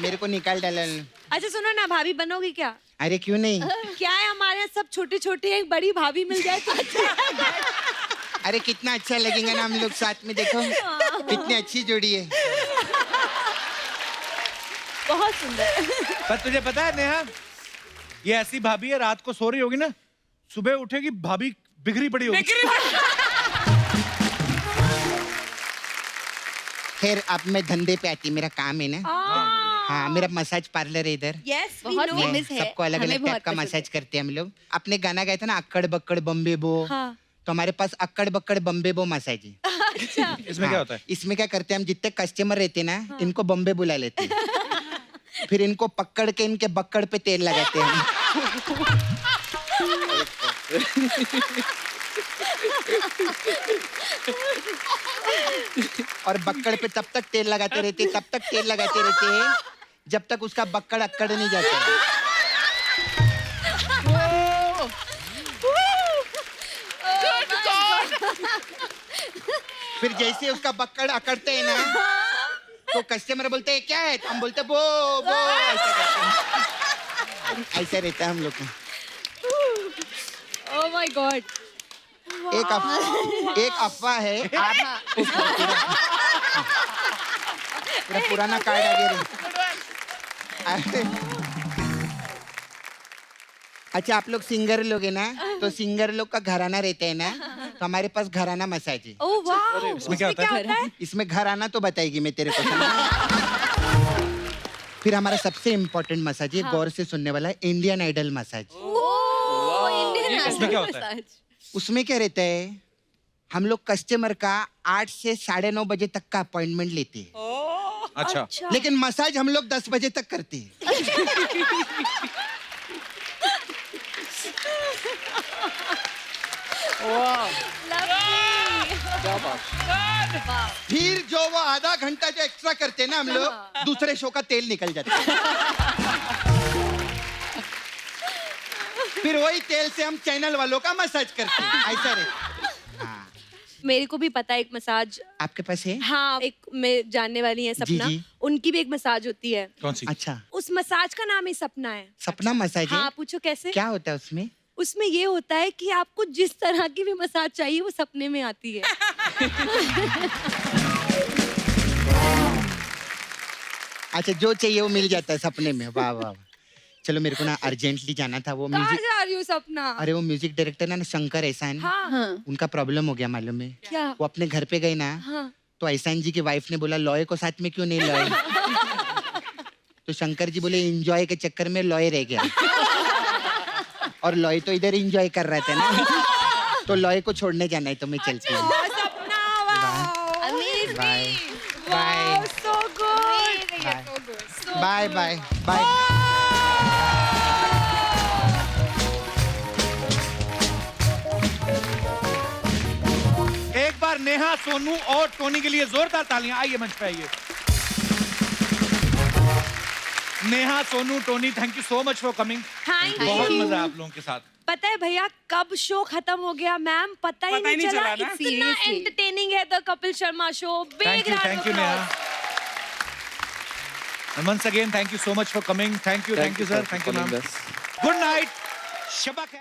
मेरे को निकाल डाला। अच्छा सुनो ना, भाभी बनोगी क्या? अरे क्यों नहीं? क्या है हमारे यहाँ सब छोटे छोटे, एक बड़ी भाभी मिल जाए तो अच्छा। अरे कितना अच्छा लगेगा ना हम लोग साथ में, देखो कितनी अच्छी जोड़ी है। बहुत सुंदर। पर तुझे पता है नेहा, ये ऐसी भाभी है रात को सो रही होगी ना, सुबह उठेगी भाभी बिगड़ी पड़ी होगी। खैर अब मैं धंधे पे आती, मेरा काम है ना। हाँ मेरा मसाज पार्लर है इधर। यस बहुत फेमस है, सबको अलग अलग टाइप का मसाज करते हैं हम लोग। अपने गाना गाए थे ना अक्कड़ बक्कड़ बम्बे बो, तो हमारे पास अक्कड़ बक्कड़ बम्बे बो मसाज है। अच्छा। इसमें क्या होता है? इसमें क्या करते हैं हम, जितने कस्टमर रहते हैं ना इनको बम्बे बुला लेते हैं, फिर इनको पकड़ के इनके बक्कड़ पे तेल लगाते हैं। और बक्कड़ पे तब तक तेल लगाते रहते हैं जब तक उसका बक्कड़ अक्कड़ नहीं जाता है। फिर जैसे उसका बक्कड़ अकड़ते हैं ना तो कस्टमर बोलते हैं क्या है, तो हम बोलते बो बो, ऐसा करते हैं। ऐसा रहता है हम लोग का। Oh my God. एक अफवाह है, आप पूरा पुराना कार्ड आगे रहे। अच्छा आप लोग सिंगर लोग है ना, तो सिंगर लोग का घराना रहता है ना, तो हमारे पास घराना मसाज है। ओह वाह, इसमें क्या होता है? इसमें घराना तो बताएगी मैं तेरे को। फिर हमारा सबसे इम्पोर्टेंट मसाज है, गौर से सुनने वाला है, इंडियन आइडल मसाज। इसमें क्या होता है? उसमें क्या रहता है, हम लोग कस्टमर का 8 से 9:30 बजे तक का अपॉइंटमेंट लेते हैं। अच्छा। लेकिन मसाज हम लोग 10 बजे तक करते हैं। फिर जो वो आधा घंटा जो एक्स्ट्रा करते हैं ना हम लोग, दूसरे शो का तेल निकल जाता है। फिर वही तेल से हम चैनल वालों का मसाज करते हैं, ऐसा रहता। मेरे को भी पता है एक मसाज आपके पास है? हाँ, एक मैं जानने वाली है सपना, जी। उनकी भी एक मसाज होती है। कौन सी? अच्छा उस मसाज का नाम ही सपना है। सपना मसाज है? हाँ पूछो कैसे? क्या होता है उसमें? उसमें ये होता है कि आपको जिस तरह की भी मसाज चाहिए वो सपने में आती है। अच्छा जो चाहिए वो मिल जाता है सपने में। वाह वाह। चलो मेरे को ना अर्जेंटली जाना था, वो कहाँ म्यूजिक, जा रही हो सपना? अरे वो म्यूजिक डायरेक्टर ना शंकर एहसान, हाँ। उनका प्रॉब्लम हो गया मालूम है? क्या? वो अपने घर पे गए ना, हाँ। तो एहसान जी की वाइफ ने बोला लॉय को साथ में क्यों नहीं लॉय? तो शंकर जी बोले एंजॉय के चक्कर में लॉय रह गया। और लॉय तो इधर एंजॉय कर रहा था ना, तो लॉय को छोड़ने जाना है, तो मैं चलती हूँ। Bye bye bye bye bye. एक बार नेहा, सोनू और टोनी के लिए जोरदार तालियां। आइए मंच पे आइए। Neha, Sonu, Tony, thank you so much for coming. बहुत मजा आप लोगों के साथ। पता है भैया कब शो खत्म हो गया मैम, पता ही नहीं चला। इतना एंटरटेनिंग है the Kapil Sharma show. Thank you Neha. And once again, thank you so much for coming. Thank you sir. Thank you ma'am. Good night. Shabak hai.